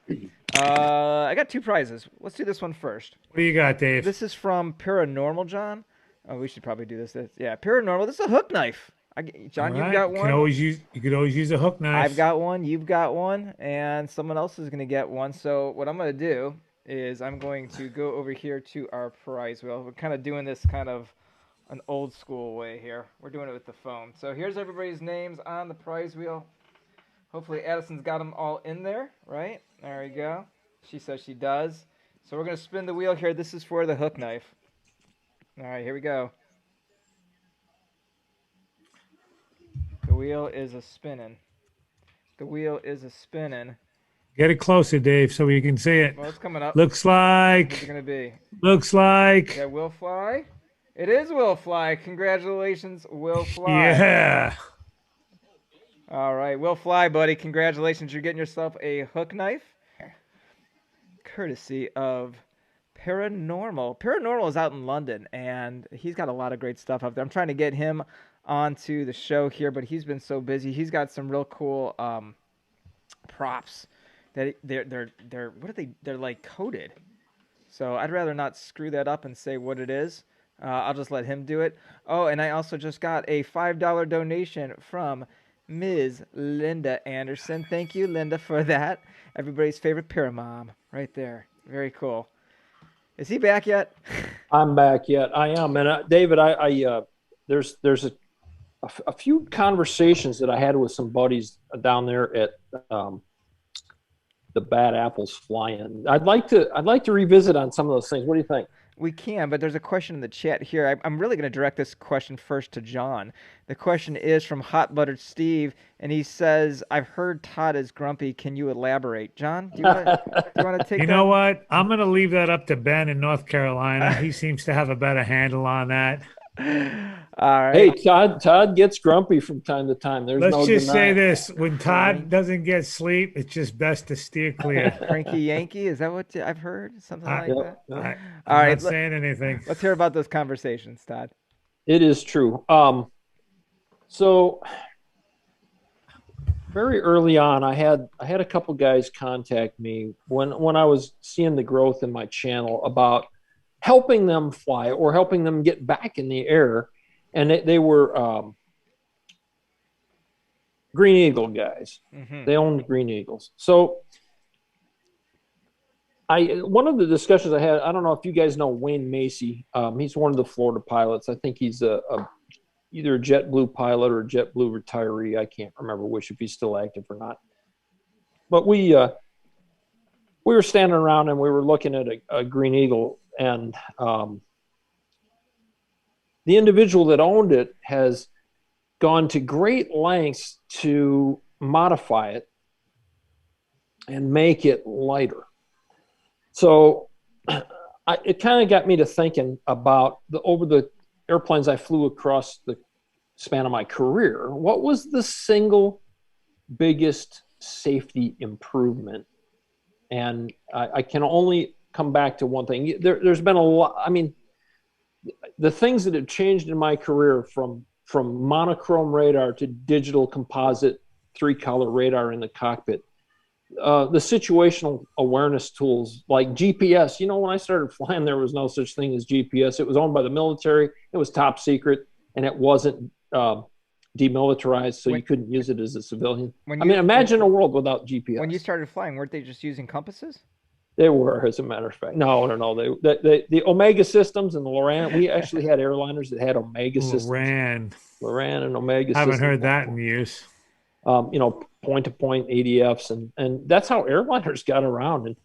I got 2 prizes. Let's do this one first. What do you got, Dave? This is from Paranormal, John. Oh, we should probably do this. Yeah, Paranormal. This is a hook knife. John, Right. You've got one. You could always use a hook knife. I've got one. You've got one, and someone else is going to get one. So what I'm going to do is I'm going to go over here to our prize wheel. We're kind of doing this kind of an old school way here. We're doing it with the phone. So here's everybody's names on the prize wheel. Hopefully Addison's got them all in there, right? There we go. She says she does. So we're going to spin the wheel here. This is for the hook knife. All right, here we go. The wheel is a spinning. The wheel is a spinning. Get it closer, Dave, so you can see it. Well, it's coming up. Looks like. What's it going to be? Looks like. Yeah, Will Fly? It is Will Fly. Congratulations, Will Fly. Yeah. All right, Will Fly, buddy. Congratulations. You're getting yourself a hook knife. Courtesy of Paranormal. Paranormal is out in London, and he's got a lot of great stuff up there. I'm trying to get him onto the show here, but he's been so busy. He's got some real cool props that they're what are they? They're like coated. So I'd rather not screw that up and say what it is. I'll just let him do it. Oh, and I also just got a $5 donation from Ms. Linda Anderson. Thank you, Linda, for that. Everybody's favorite paramom right there. Very cool. Is he back yet? I'm back yet. I am. And David, there's a few conversations that I had with some buddies down there at the Bad Apples Fly-In. I'd like to revisit on some of those things. What do you think? We can, but there's a question in the chat here. I'm really going to direct this question first to John. The question is from Hot Buttered Steve, and he says, "I've heard Todd is grumpy. Can you elaborate?" John, do you want to take? You know what? I'm going to leave that up to Ben in North Carolina. He seems to have a better handle on that. All right. Hey, Todd gets grumpy from time to time. Let's just say this: when Todd doesn't get sleep, it's just best to steer clear. Cranky Yankee, is that what I've heard? Something like that. All right, not saying anything. Let's hear about those conversations, Todd. It is true. So very early on, I had a couple guys contact me when I was seeing the growth in my channel about helping them fly or helping them get back in the air. And they were Green Eagle guys. Mm-hmm. They owned Green Eagles. So one of the discussions I had, I don't know if you guys know Wayne Macy. He's one of the Florida pilots. I think he's either a JetBlue pilot or a JetBlue retiree. I can't remember which, if he's still active or not. But we were standing around and we were looking at a Green Eagle, and the individual that owned it has gone to great lengths to modify it and make it lighter. So it kind of got me to thinking about over the airplanes I flew across the span of my career, what was the single biggest safety improvement? And I can only come back to one thing. There's been a lot. I mean, the things that have changed in my career from monochrome radar to digital composite 3-color radar in the cockpit, the situational awareness tools like GPS. You know, when I started flying, there was no such thing as GPS. It was owned by the military. It was top secret, and it wasn't demilitarized, so you couldn't use it as a civilian. Imagine a world without GPS. When you started flying, weren't they just using compasses? They were, as a matter of fact. No. The Omega systems and the Loran. We actually had airliners that had Omega systems. Loran and Omega systems. I haven't heard that in years. Point-to-point ADFs, and that's how airliners got around. And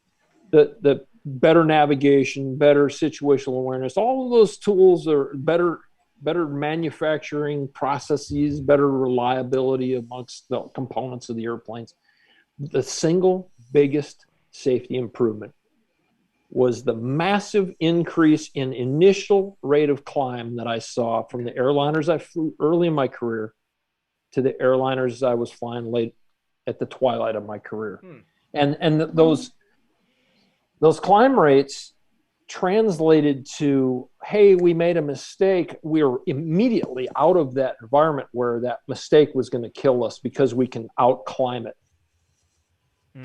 the better navigation, better situational awareness, all of those tools are better manufacturing processes, better reliability amongst the components of the airplanes. The single biggest safety improvement was the massive increase in initial rate of climb that I saw from the airliners I flew early in my career to the airliners I was flying late at the twilight of my career. And those climb rates translated to, hey, we made a mistake. We were immediately out of that environment where that mistake was going to kill us because we can out climb it.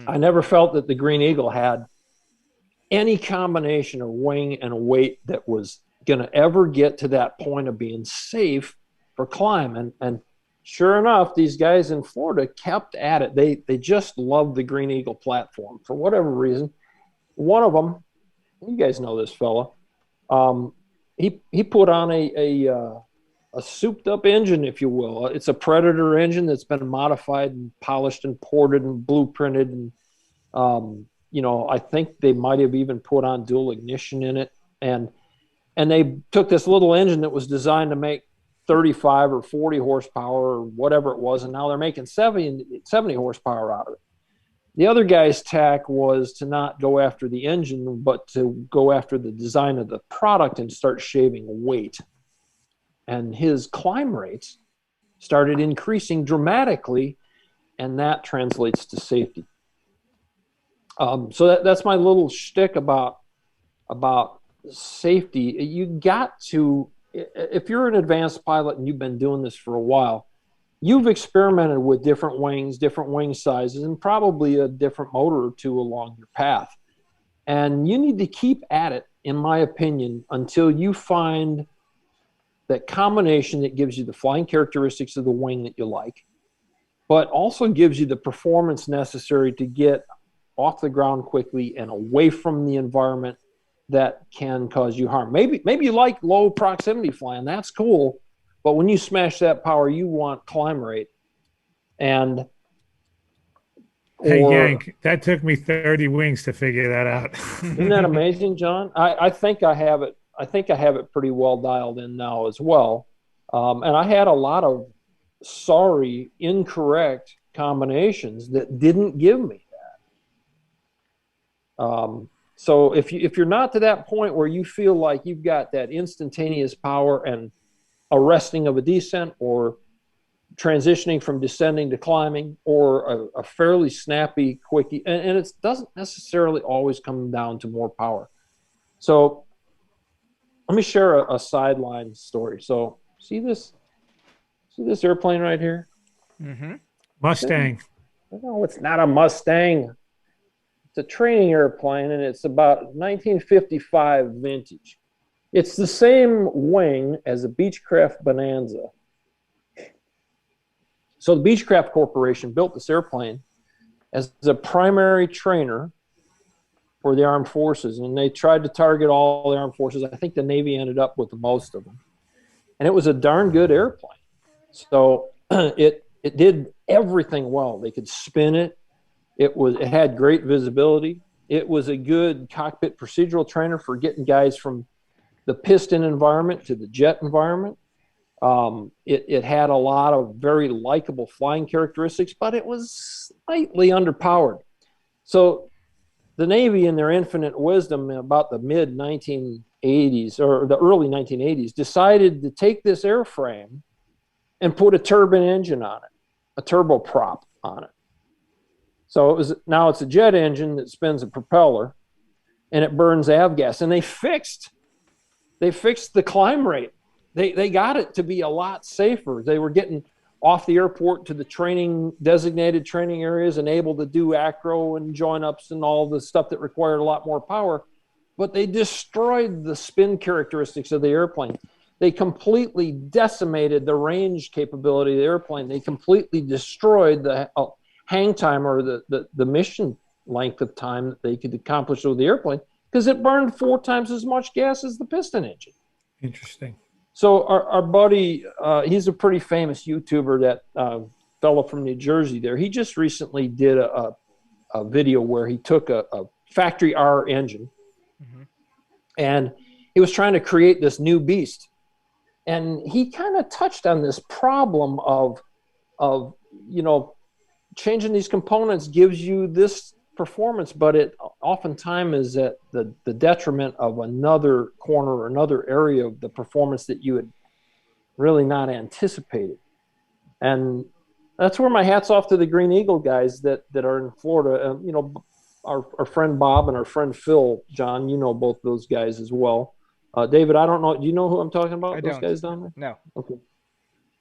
I never felt that the Green Eagle had any combination of wing and weight that was going to ever get to that point of being safe for climb. And sure enough, these guys in Florida kept at it. They just loved the Green Eagle platform for whatever reason. One of them, you guys know this fella, he put on a souped up engine, if you will. It's a Predator engine that's been modified and polished and ported and blueprinted. And, I think they might have even put on dual ignition in it. And they took this little engine that was designed to make 35 or 40 horsepower or whatever it was, and now they're making 70 horsepower out of it. The other guy's tack was to not go after the engine, but to go after the design of the product and start shaving weight. And his climb rates started increasing dramatically, and that translates to safety. So that's my little shtick about safety. You got to, if you're an advanced pilot and you've been doing this for a while, you've experimented with different wings, different wing sizes, and probably a different motor or two along your path. And you need to keep at it, in my opinion, until you find that combination that gives you the flying characteristics of the wing that you like, but also gives you the performance necessary to get off the ground quickly and away from the environment that can cause you harm. Maybe you like low proximity flying. That's cool. But when you smash that power, you want climb rate. And hey, Yank, that took me 30 wings to figure that out. Isn't that amazing, John? I think I have it. I think I have it pretty well dialed in now as well. And I had a lot of incorrect combinations that didn't give me that. So if you're not to that point where you feel like you've got that instantaneous power and arresting of a descent, or transitioning from descending to climbing, or a fairly snappy quickie, and it doesn't necessarily always come down to more power. So let me share a sideline story. So see this airplane right here? Mm-hmm. Mustang. No, it's not a Mustang. It's a training airplane, and it's about 1955 vintage. It's the same wing as a Beechcraft Bonanza. So the Beechcraft Corporation built this airplane as a primary trainer for the armed forces, and they tried to target all the armed forces. I think the Navy ended up with the most of them, and it was a darn good airplane. So it did everything well. They could spin it. It had great visibility. It was a good cockpit procedural trainer for getting guys from the piston environment to the jet environment. It had a lot of very likable flying characteristics, but it was slightly underpowered. So the Navy, in their infinite wisdom about the mid 1980s or the early 1980s, decided to take this airframe and put a turbine engine on it, a turboprop on it. So now it's a jet engine that spins a propeller, and it burns avgas. And they fixed the climb rate. They got it to be a lot safer. They were getting off the airport to the designated training areas and able to do acro and join ups and all the stuff that required a lot more power. But they destroyed the spin characteristics of the airplane. They completely decimated the range capability of the airplane. They completely destroyed the hang time or the mission length of time that they could accomplish with the airplane because it burned 4 times as much gas as the piston engine. Interesting. So our buddy, he's a pretty famous YouTuber, that fellow from New Jersey there. He just recently did a video where he took a factory R engine, and he was trying to create this new beast. And he kind of touched on this problem of changing these components gives you this performance, but it oftentimes is at the detriment of another corner or another area of the performance that you had really not anticipated. And that's where my hat's off to the Green Eagle guys that are in Florida. Our friend Bob and our friend Phil, John, both those guys as well. David, I don't know. Do you know who I'm talking about? Those guys down there? No. Okay.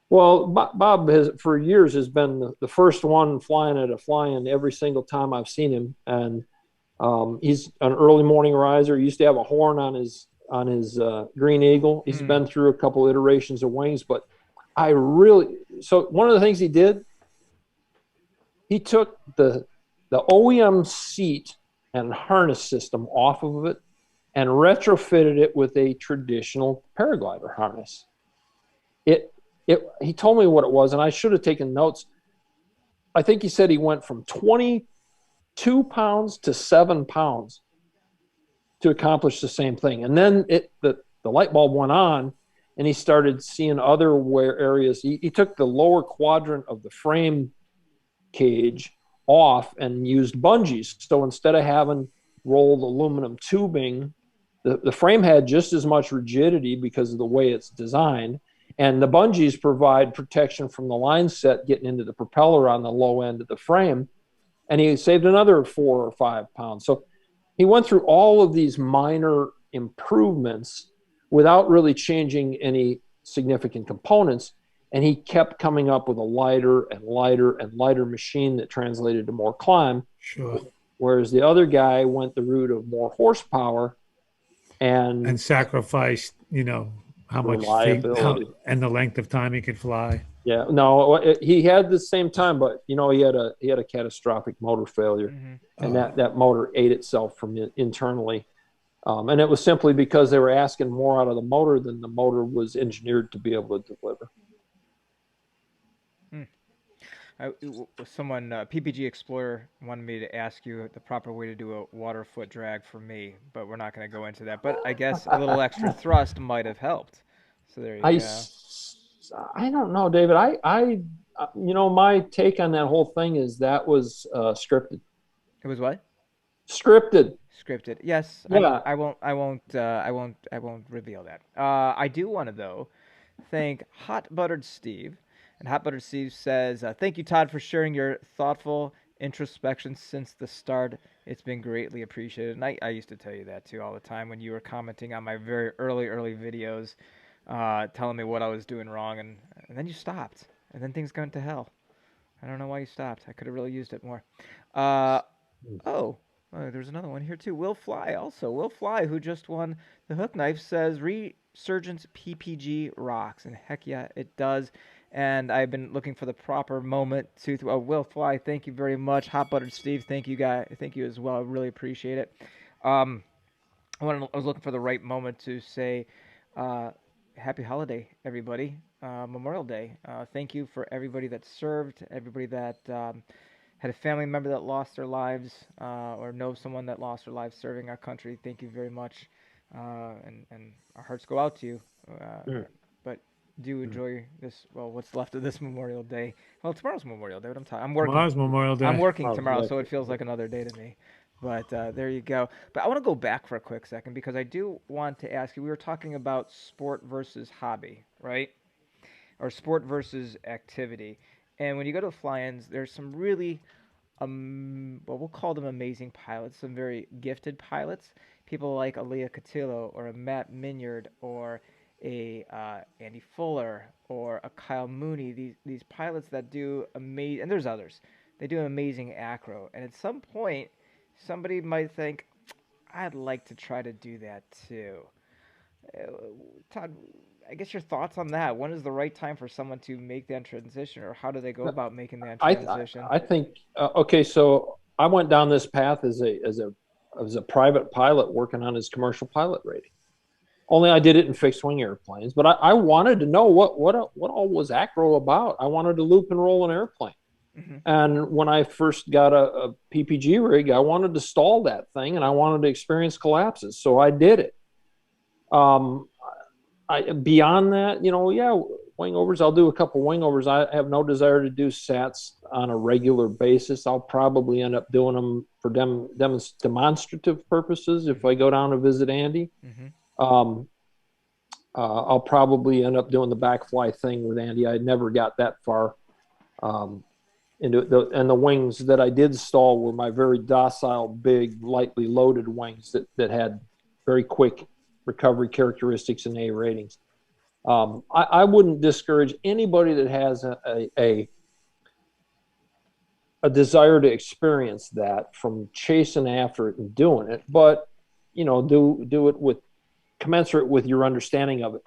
Well, Bob has for years has been the first one flying at a fly-in every single time I've seen him, and he's an early morning riser. He used to have a horn on his Green Eagle. He's been through a couple iterations of wings, but so one of the things he did, he took the OEM seat and harness system off of it and retrofitted it with a traditional paraglider harness. He told me what it was, and I should have taken notes. I think he said he went from 22 pounds to 7 pounds to accomplish the same thing. And then the light bulb went on, and he started seeing other areas. He took the lower quadrant of the frame cage off and used bungees. So instead of having rolled aluminum tubing, the frame had just as much rigidity because of the way it's designed. And the bungees provide protection from the line set getting into the propeller on the low end of the frame. And he saved another 4 or 5 pounds. So he went through all of these minor improvements without really changing any significant components. And he kept coming up with a lighter and lighter and lighter machine that translated to more climb. Sure. Whereas the other guy went the route of more horsepower and sacrificed, how much and the length of time he could fly. Yeah, no, he had the same time, but he had a catastrophic motor failure, and that motor ate itself from internally, and it was simply because they were asking more out of the motor than the motor was engineered to be able to deliver. Someone, PPG Explorer, wanted me to ask you the proper way to do a water foot drag for me, but we're not going to go into that. But I guess a little extra thrust might have helped. So there you go. I don't know, David. My take on that whole thing is that was scripted. It was what? Scripted. Yes. Yeah. I won't reveal that. I do want to though thank Hot Buttered Steve. And Hot Butter Steve says, thank you, Todd, for sharing your thoughtful introspection since the start. It's been greatly appreciated. And I used to tell you that, too, all the time when you were commenting on my very early videos, telling me what I was doing wrong. And then you stopped. And then things went to hell. I don't know why you stopped. I could have really used it more. There's another one here, too. Will Fly, also. Will Fly, who just won the hook knife, says, Resurgence PPG rocks. And heck yeah, it does. and I've been looking for the proper moment to. Will Fly, thank you very much. Hot Buttered Steve, thank you guys, thank you as well. I really appreciate it. Um, I was looking for the right moment to say, happy holiday, everybody. Memorial Day. Thank you for everybody that served, everybody that had a family member that lost their lives, or know someone that lost their lives serving our country. Thank you very much, and our hearts go out to you. Mm. But do enjoy this. Well, what's left of this Memorial Day? Well, tomorrow's Memorial Day. But I'm working. Tomorrow's Memorial Day. I'm working Oh, tomorrow, so exactly. it feels like another day to me. But there you go. But I want to go back for a quick second because I do want to ask you. We were talking about sport versus hobby, right? Or sport versus activity. And when you go to the fly-ins, there's some really, well, we'll call them amazing pilots, some very gifted pilots. People like Aaliyah Cotillo or a Matt Minyard or a Andy Fuller or a Kyle Mooney. These pilots that do amazing, and there's others. They do amazing acro. And at some point, somebody might think, I'd like to try to do that too. Uh, Todd, I guess your thoughts on that. When is the right time for someone to make that transition, or how do they go about making that transition? I think okay. So I went down this path as a private pilot working on his commercial pilot rating. Only I did it in fixed wing airplanes, but I wanted to know what all was acro about. I wanted to loop and roll an airplane. Mm-hmm. And when I first got a PPG rig, I wanted to stall that thing and I wanted to experience collapses. So I did it. Beyond that, wing overs, I'll do a couple wing overs. I have no desire to do sats on a regular basis. I'll probably end up doing them for demonstrative purposes if I go down to visit Andy. Mm-hmm. I'll probably end up doing the backfly thing with Andy. I never got that far. And the wings that I did stall were my very docile, big, lightly loaded wings that had very quick recovery characteristics and A ratings. I wouldn't discourage anybody that has a desire to experience that from chasing after it and doing it, but do it with commensurate with your understanding of it.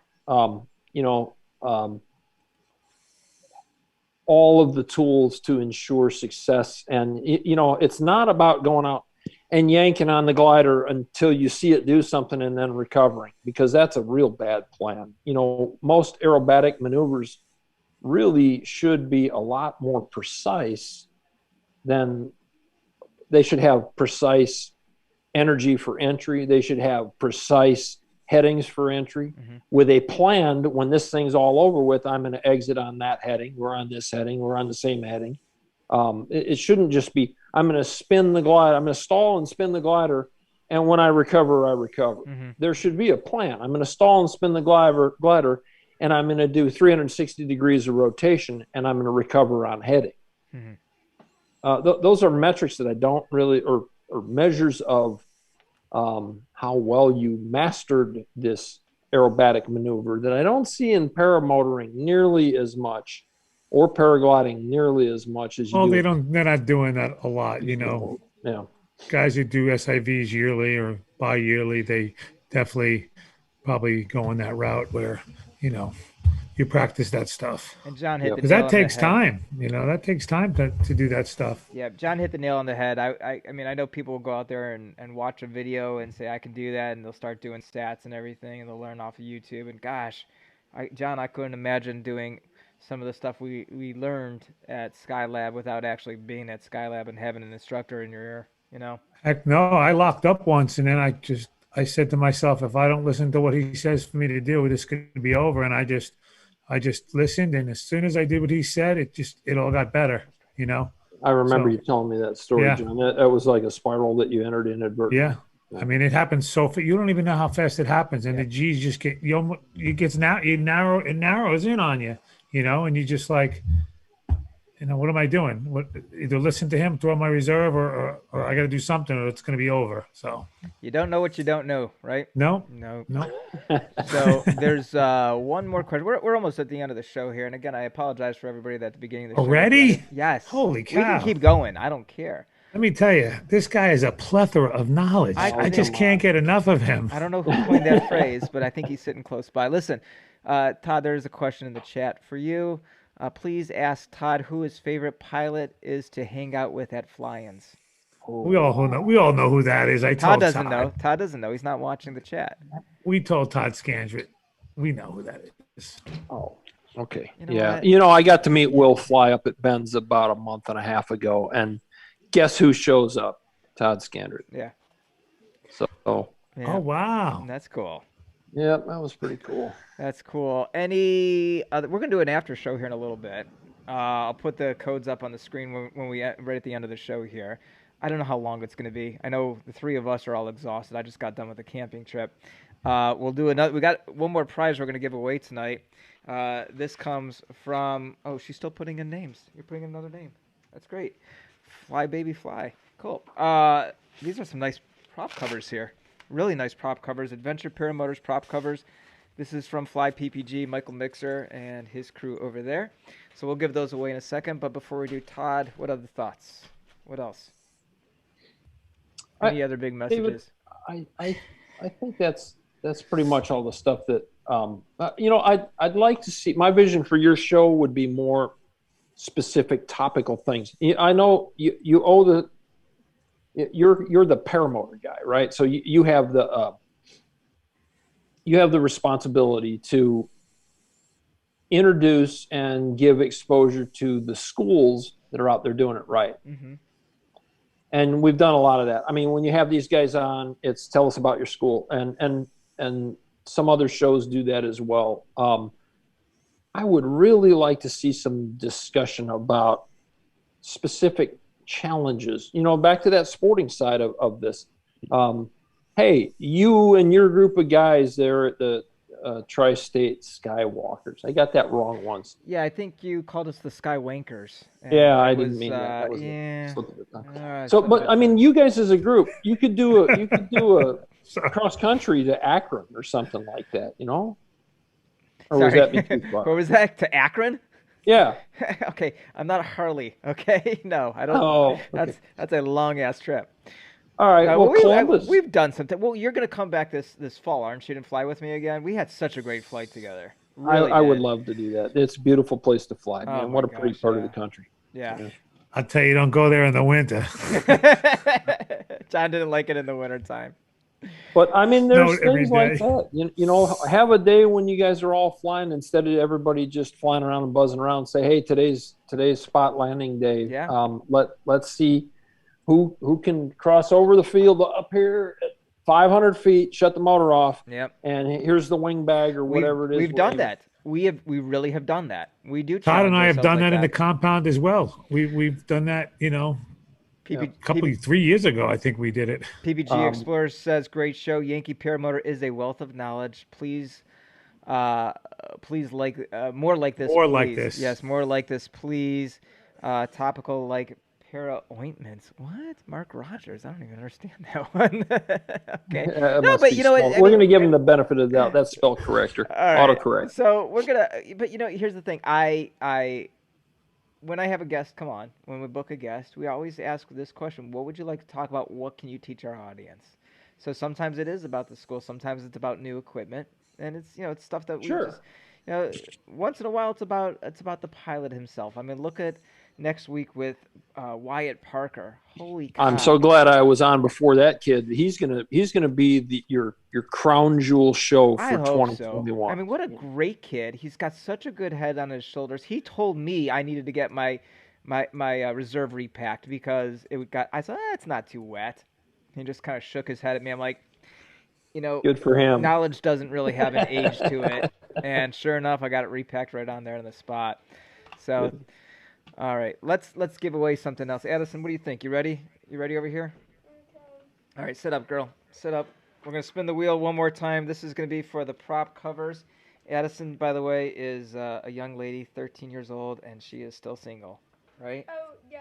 All of the tools to ensure success. And, it's not about going out and yanking on the glider until you see it do something and then recovering, because that's a real bad plan. Most aerobatic maneuvers really should be a lot more precise than they should have precise energy for entry. They should have precise headings for entry with a planned, when this thing's all over with, I'm going to exit on that heading. We're on this heading. We're on the same heading. It shouldn't just be, I'm going to spin the glider. I'm going to stall and spin the glider. And when I recover, I recover. Mm-hmm. There should be a plan. I'm going to stall and spin the glider, and I'm going to do 360 degrees of rotation, and I'm going to recover on heading. Mm-hmm. Those are metrics that I don't really, or measures of how well you mastered this aerobatic maneuver that I don't see in paramotoring nearly as much, or paragliding nearly as much as you do. They're not doing that a lot, Yeah. Guys who do SIVs yearly or bi-yearly, they definitely probably go on that route where, you practice that stuff. And John hit the nail because that on takes the head. time. That takes time to do that stuff. Yeah, John hit the nail on the head. I mean, I know people will go out there and watch a video and say I can do that, and they'll start doing stats and everything, and they'll learn off of YouTube. And gosh, John, I couldn't imagine doing some of the stuff we learned at Skylab without actually being at Skylab and having an instructor in your ear. Heck no, I locked up once, and then I said to myself, if I don't listen to what he says for me to do, this could be over. And I just listened, and as soon as I did what he said, it all got better, I remember you telling me that story, yeah. John. That was like a spiral that you entered inadvertently. Yeah. I mean, it happens so fast. You don't even know how fast it happens, and the G's just get it narrows in on you, and you just like, what am I doing? Either listen to him, throw my reserve, or I got to do something, or it's going to be over. So you don't know what you don't know, right? No. So there's one more question. We're almost at the end of the show here, and again, I apologize for everybody at the beginning of the show. Already? Yes. Holy cow! We can keep going. I don't care. Let me tell you, this guy is a plethora of knowledge. I just can't get enough of him. I don't know who coined that phrase, but I think he's sitting close by. Listen, Todd, there's a question in the chat for you. Please ask Todd who his favorite pilot is to hang out with at fly-ins. We all know who that is. I Todd told doesn't know. Todd. Todd doesn't know. He's not watching the chat. We told Todd Scandrett. We know who that is. Oh, okay. You know Yeah. what? You know, I got to meet Will Fly up at Ben's about a month and a half ago, and guess who shows up? Todd Scandrett. Yeah. So, Yeah. Oh, wow. That's cool. yeah, that was pretty cool. That's cool. Any other? We're gonna do an after show here in a little bit. I'll put the codes up on the screen when we right at the end of the show here. I don't know how long it's gonna be. I know the three of us are all exhausted. I just got done with a camping trip. We'll do another. We got one more prize we're gonna give away tonight. This comes from. Oh, she's still putting in names. You're putting in another name. That's great. Fly baby fly. Cool. These are some nice prop covers here. Really nice prop covers. Adventure Paramotors prop covers. This is from Fly PPG, Michael Mixer, and his crew over there. So we'll give those away in a second. But before we do, Todd, what other thoughts? What else? Any other big messages? David, I think that's pretty much all the stuff that you know. I'd like to see. My vision for your show would be more specific topical things. I know you owe the. You're the paramotor guy, right? So you have the responsibility to introduce and give exposure to the schools that are out there doing it right. Mm-hmm. And we've done a lot of that. I mean, when you have these guys on, it's tell us about your school, and some other shows do that as well. I would really like to see some discussion about specific challenges. You know, back to that sporting side of this. Hey, you and your group of guys there at the Tri-State Skywalkers. I got that wrong once. Yeah, I think you called us the Skywankers. Yeah, I didn't mean that. That was yeah. So, but I mean, you guys as a group, you could do a cross country to Akron or something like that, you know? Or was that be too far? Or was that to Akron? Yeah. Okay, I'm not a Harley. Okay, no, I don't. Oh, okay. That's a long ass trip. All right. Well, Columbus. We've done something. Well, you're gonna come back this fall, aren't you, and fly with me again? We had such a great flight together. Really I would love to do that. It's a beautiful place to fly, man. Oh What a pretty gosh, part yeah. of the country. Yeah. I'll tell you, don't go there in the winter. John didn't like it in the wintertime. But I mean, there's No, every things like day. that. You know, have a day when you guys are all flying instead of everybody just flying around and buzzing around. Say, hey, today's spot landing day. Yeah. Let's see who can cross over the field up here at 500 feet, shut the motor off. Yep. And here's the wing bag or whatever it is. We've done that. We really have done that. We do. Todd and challenge I have ourselves done like that in the compound as well. We've done that, you know, a couple 3 years ago. I think we did it. PPG Explorers says, "Great show. Yankee Paramotor is a wealth of knowledge. Please like more like this. More please. like this. Yes, more like this, please. Topical like para ointments. What? Mark Rogers? I don't even understand that one. Okay. No, but you know what? We're going to give him the benefit of the doubt. That's spell corrector. All right. Autocorrect. So we're gonna. But you know, here's the thing. When I have a guest come on, when we book a guest, we always ask this question: what would you like to talk about? What can you teach our audience? So sometimes it is about the school. Sometimes it's about new equipment, and it's it's stuff that we just, once in a while it's about the pilot himself. I mean, look at next week with Wyatt Parker. Holy cow. I'm so glad I was on before that kid. He's gonna be your crown jewel show for I hope 2021. so. I mean, what a great kid. He's got such a good head on his shoulders. He told me I needed to get my reserve repacked because I said, it's not too wet. He just kind of shook his head at me. I'm like, good for him. Knowledge doesn't really have an age to it. And sure enough, I got it repacked right on there on the spot. So, all right, let's give away something else. Addison, what do you think? You ready? You ready over here? Okay. All right, sit up, girl. Sit up. We're going to spin the wheel one more time. This is going to be for the prop covers. Addison, by the way, is a young lady, 13 years old, and she is still single, right? Oh, yeah.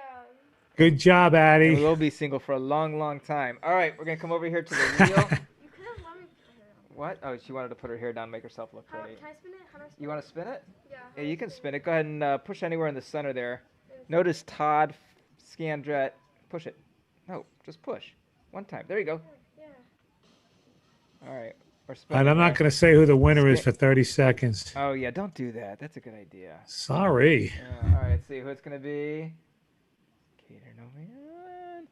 Good job, Addie. And we will be single for a long, long time. All right, we're going to come over here to the wheel. You could have let me put her down. What? Oh, she wanted to put her hair down, make herself look pretty. Can I spin it? How do I spin You want to spin it? Yeah. Yeah, you can spin it. Go ahead and push anywhere in the center there. Notice Todd Scandrett. Push it. No, just push. One time. There you go. Yeah. All right. Or spin And it I'm not there. going to say who the winner is for 30 seconds. Oh yeah, don't do that. That's a good idea. Sorry. All right, let's see who it's gonna be. Cater No Man.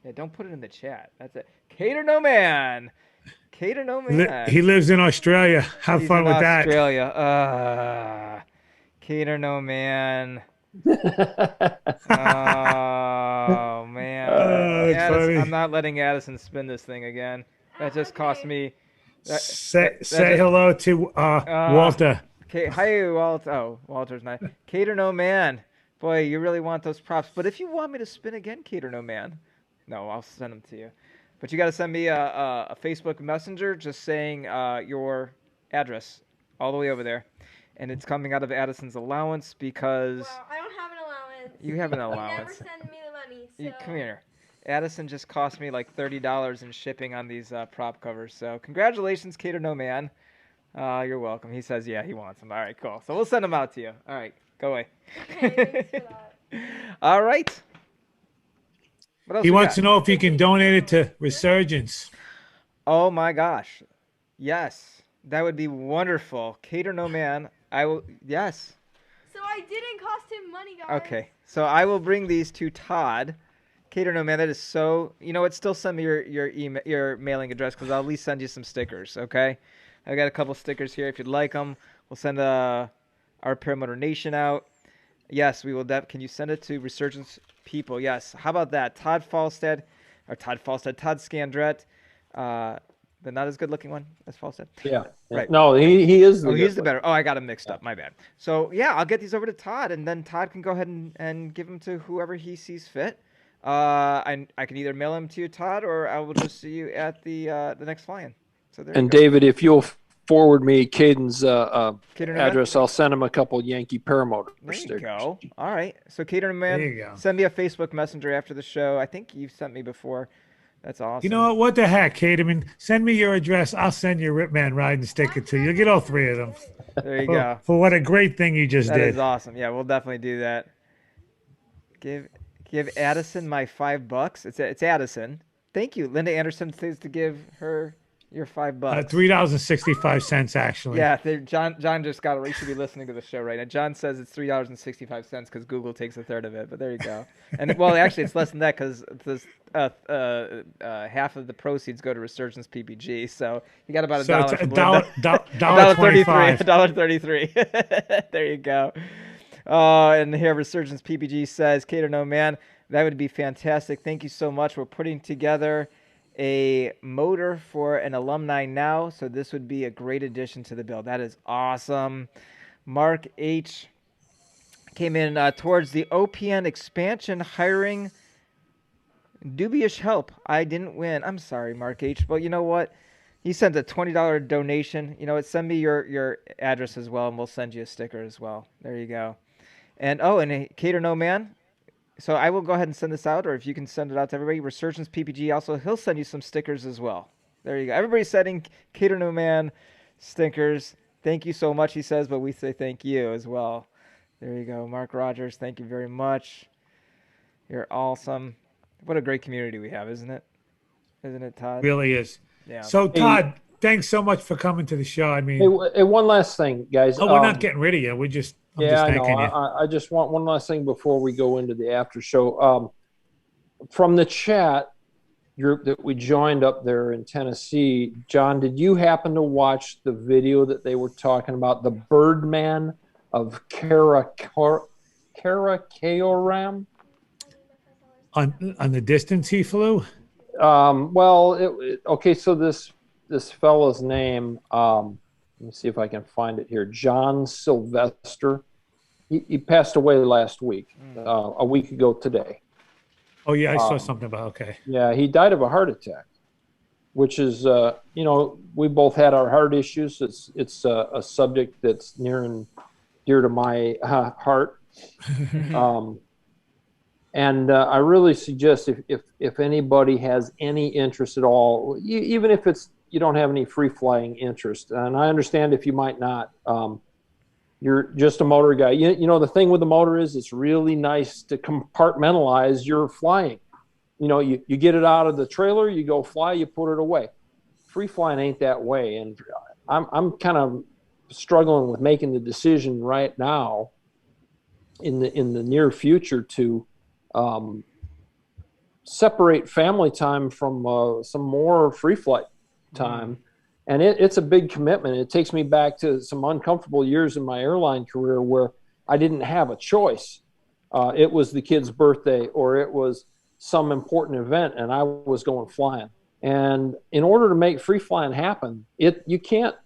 Yeah, don't put it in the chat. That's it. Cater No Man. Cater No Man. He lives in Australia. Have He's fun in with that. Australia. Cater No Man. Oh man. That's funny. I'm not letting Addison spin this thing again. That just cost me. Say hello to Walter. Okay, hi Walter. Oh, Walter's not. Cater No Man. Boy, you really want those props. But if you want me to spin again, Cater No Man, no, I'll send them to you. But you got to send me a Facebook Messenger just saying your address all the way over there. And it's coming out of Addison's allowance because... Well, I don't have an allowance. You have an You never allowance. send me the money, so... Come here. Addison just cost me like $30 in shipping on these prop covers. So congratulations, Cater No Man. You're welcome. He says, yeah, he wants them. All right, cool. So we'll send them out to you. All right, go away. Okay, thanks for that. All right. What else He we wants got? to know if you can donate it to Resurgence. Oh my gosh. Yes. That would be wonderful. Cater No Man. I will. Yes. So I didn't cost him money, guys. Okay. So I will bring these to Todd. Cater No Man. That is so. You know what? Still send me your email, your mailing address, because I'll at least send you some stickers. Okay. I got a couple stickers here. If you'd like them, we'll send our Paramotor Nation out. Yes, we will. Can you send it to Resurgence people? Yes. How about that? Todd Falstad. Todd Scandrett. The not as good looking one as Falstad. Yeah. Right. No, he is. Oh, he's the better. Oh, I got him mixed up. My bad. So yeah, I'll get these over to Todd, and then Todd can go ahead and give them to whoever he sees fit. I can either mail them to you, Todd, or I will just see you at the next fly-in. So there. And you go. David, if you'll forward me Caden's Cater No address, I'll send him a couple Yankee Paramotor There you stickers. go. All right. So Cater No Man, There you go. send me a Facebook Messenger after the show. I think you've sent me before. That's awesome. You know what the heck, Kate? I mean, send me your address. I'll send you a Ripman riding sticker too. You'll get all three of them. There you go. For what a great thing you just That did. is awesome. Yeah, we'll definitely do that. Give Addison my $5. It's Addison. Thank you. Linda Anderson says to give her your $5. $3.65 actually. Yeah, John just got it. He should be listening to the show right now. John says it's $3.65 because Google takes a third of it. But there you go. And well, actually, it's less than that because half of the proceeds go to Resurgence PPG. So you got about So $1 it's from $1.25. $1.33. There you go. And here Resurgence PPG says, Cater No Man, that would be fantastic. Thank you so much. We're putting together a motor for an alumni now, so this would be a great addition to the build. That is awesome. Mark H came in towards the OPN expansion, hiring dubious help. I didn't win. I'm sorry, Mark H, but you know what? He sent a $20 donation. You know what? Send me your address as well, and we'll send you a sticker as well. There you go. And Cater No Man. So I will go ahead and send this out, or if you can send it out to everybody. Resurgence PPG also, he'll send you some stickers as well. There you go. Everybody's sending Cater No Man stickers. Thank you so much, he says, but we say thank you as well. There you go. Mark Rogers, thank you very much. You're awesome. What a great community we have, isn't it? Isn't it, Todd? Really is. Yeah. So Todd, thanks so much for coming to the show. I mean, Hey, one last thing, guys. we're not getting rid of you. I'm just I know. thanking you. I just want one last thing before we go into the after show. From the chat group that we joined up there in Tennessee, John, did you happen to watch the video that they were talking about, the Birdman of Karakoram? On the distance he flew? Okay, so this fellow's name, let me see if I can find it here, John Sylvester. He passed away last week, a week ago today. Oh, yeah, I saw something about, okay. Yeah, he died of a heart attack, which is, we both had our heart issues. It's a subject that's near and dear to my heart. And I really suggest if anybody has any interest at all, even if you don't have any free-flying interest, and I understand if you might not, you're just a motor guy. You know, the thing with the motor is it's really nice to compartmentalize your flying. You know, you get it out of the trailer, you go fly, you put it away. free flying ain't that way. And I'm kind of struggling with making the decision right now in the near future to separate family time from some more free flight time. And it's a big commitment. It takes me back to some uncomfortable years in my airline career where I didn't have a choice. It was the kid's birthday or it was some important event and I was going flying. And in order to make free flying happen, you can't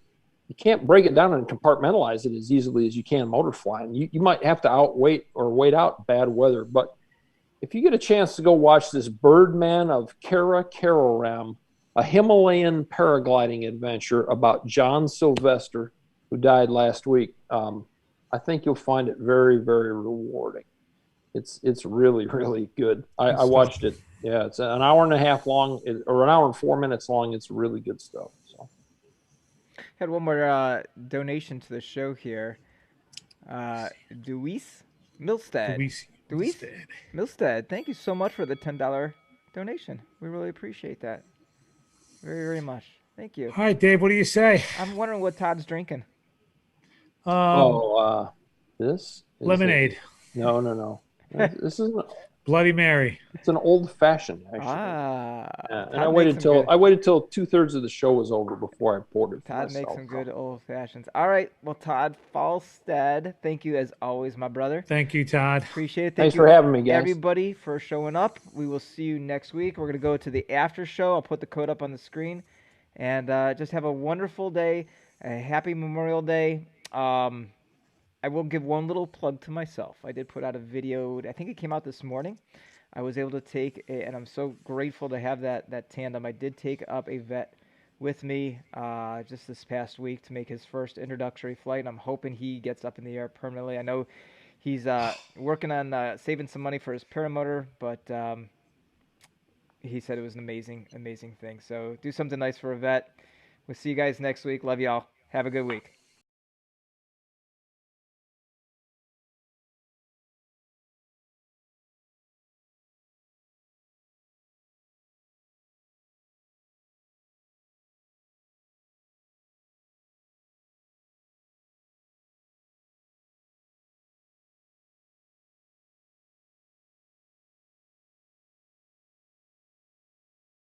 break it down and compartmentalize it as easily as you can motor flying. You might have to wait out bad weather. But if you get a chance to go watch this Birdman of Karakoram, a Himalayan paragliding adventure about John Sylvester, who died last week, I think you'll find it very, very rewarding. It's really, really good. I watched it. Yeah, it's an hour and a half long, or an hour and 4 minutes long. It's really good stuff. So, Had one more donation to the show here. Deweese Milstead. Thank you so much for the $10 donation. We really appreciate that. Very, very much. Thank you. All right, Dave, what do you say? I'm wondering what Todd's drinking. This is lemonade. No. This isn't Bloody Mary. It's an old fashioned, actually. And I waited till 2/3 of the show was over before I poured it. Todd makes some good old fashions. All right, well, Todd Falstad, thank you as always, my brother. Thank you, Todd. Appreciate it. Thanks for having me, guys. Everybody for showing up. We will see you next week. We're gonna go to the after show. I'll put the code up on the screen, and just have a wonderful day. A happy Memorial Day. I will give one little plug to myself. I did put out a video. I think it came out this morning. I was able to take, and I'm so grateful to have that tandem. I did take up a vet with me just this past week to make his first introductory flight, and I'm hoping he gets up in the air permanently. I know he's working on saving some money for his paramotor, but he said it was an amazing, amazing thing. So do something nice for a vet. We'll see you guys next week. Love y'all. Have a good week.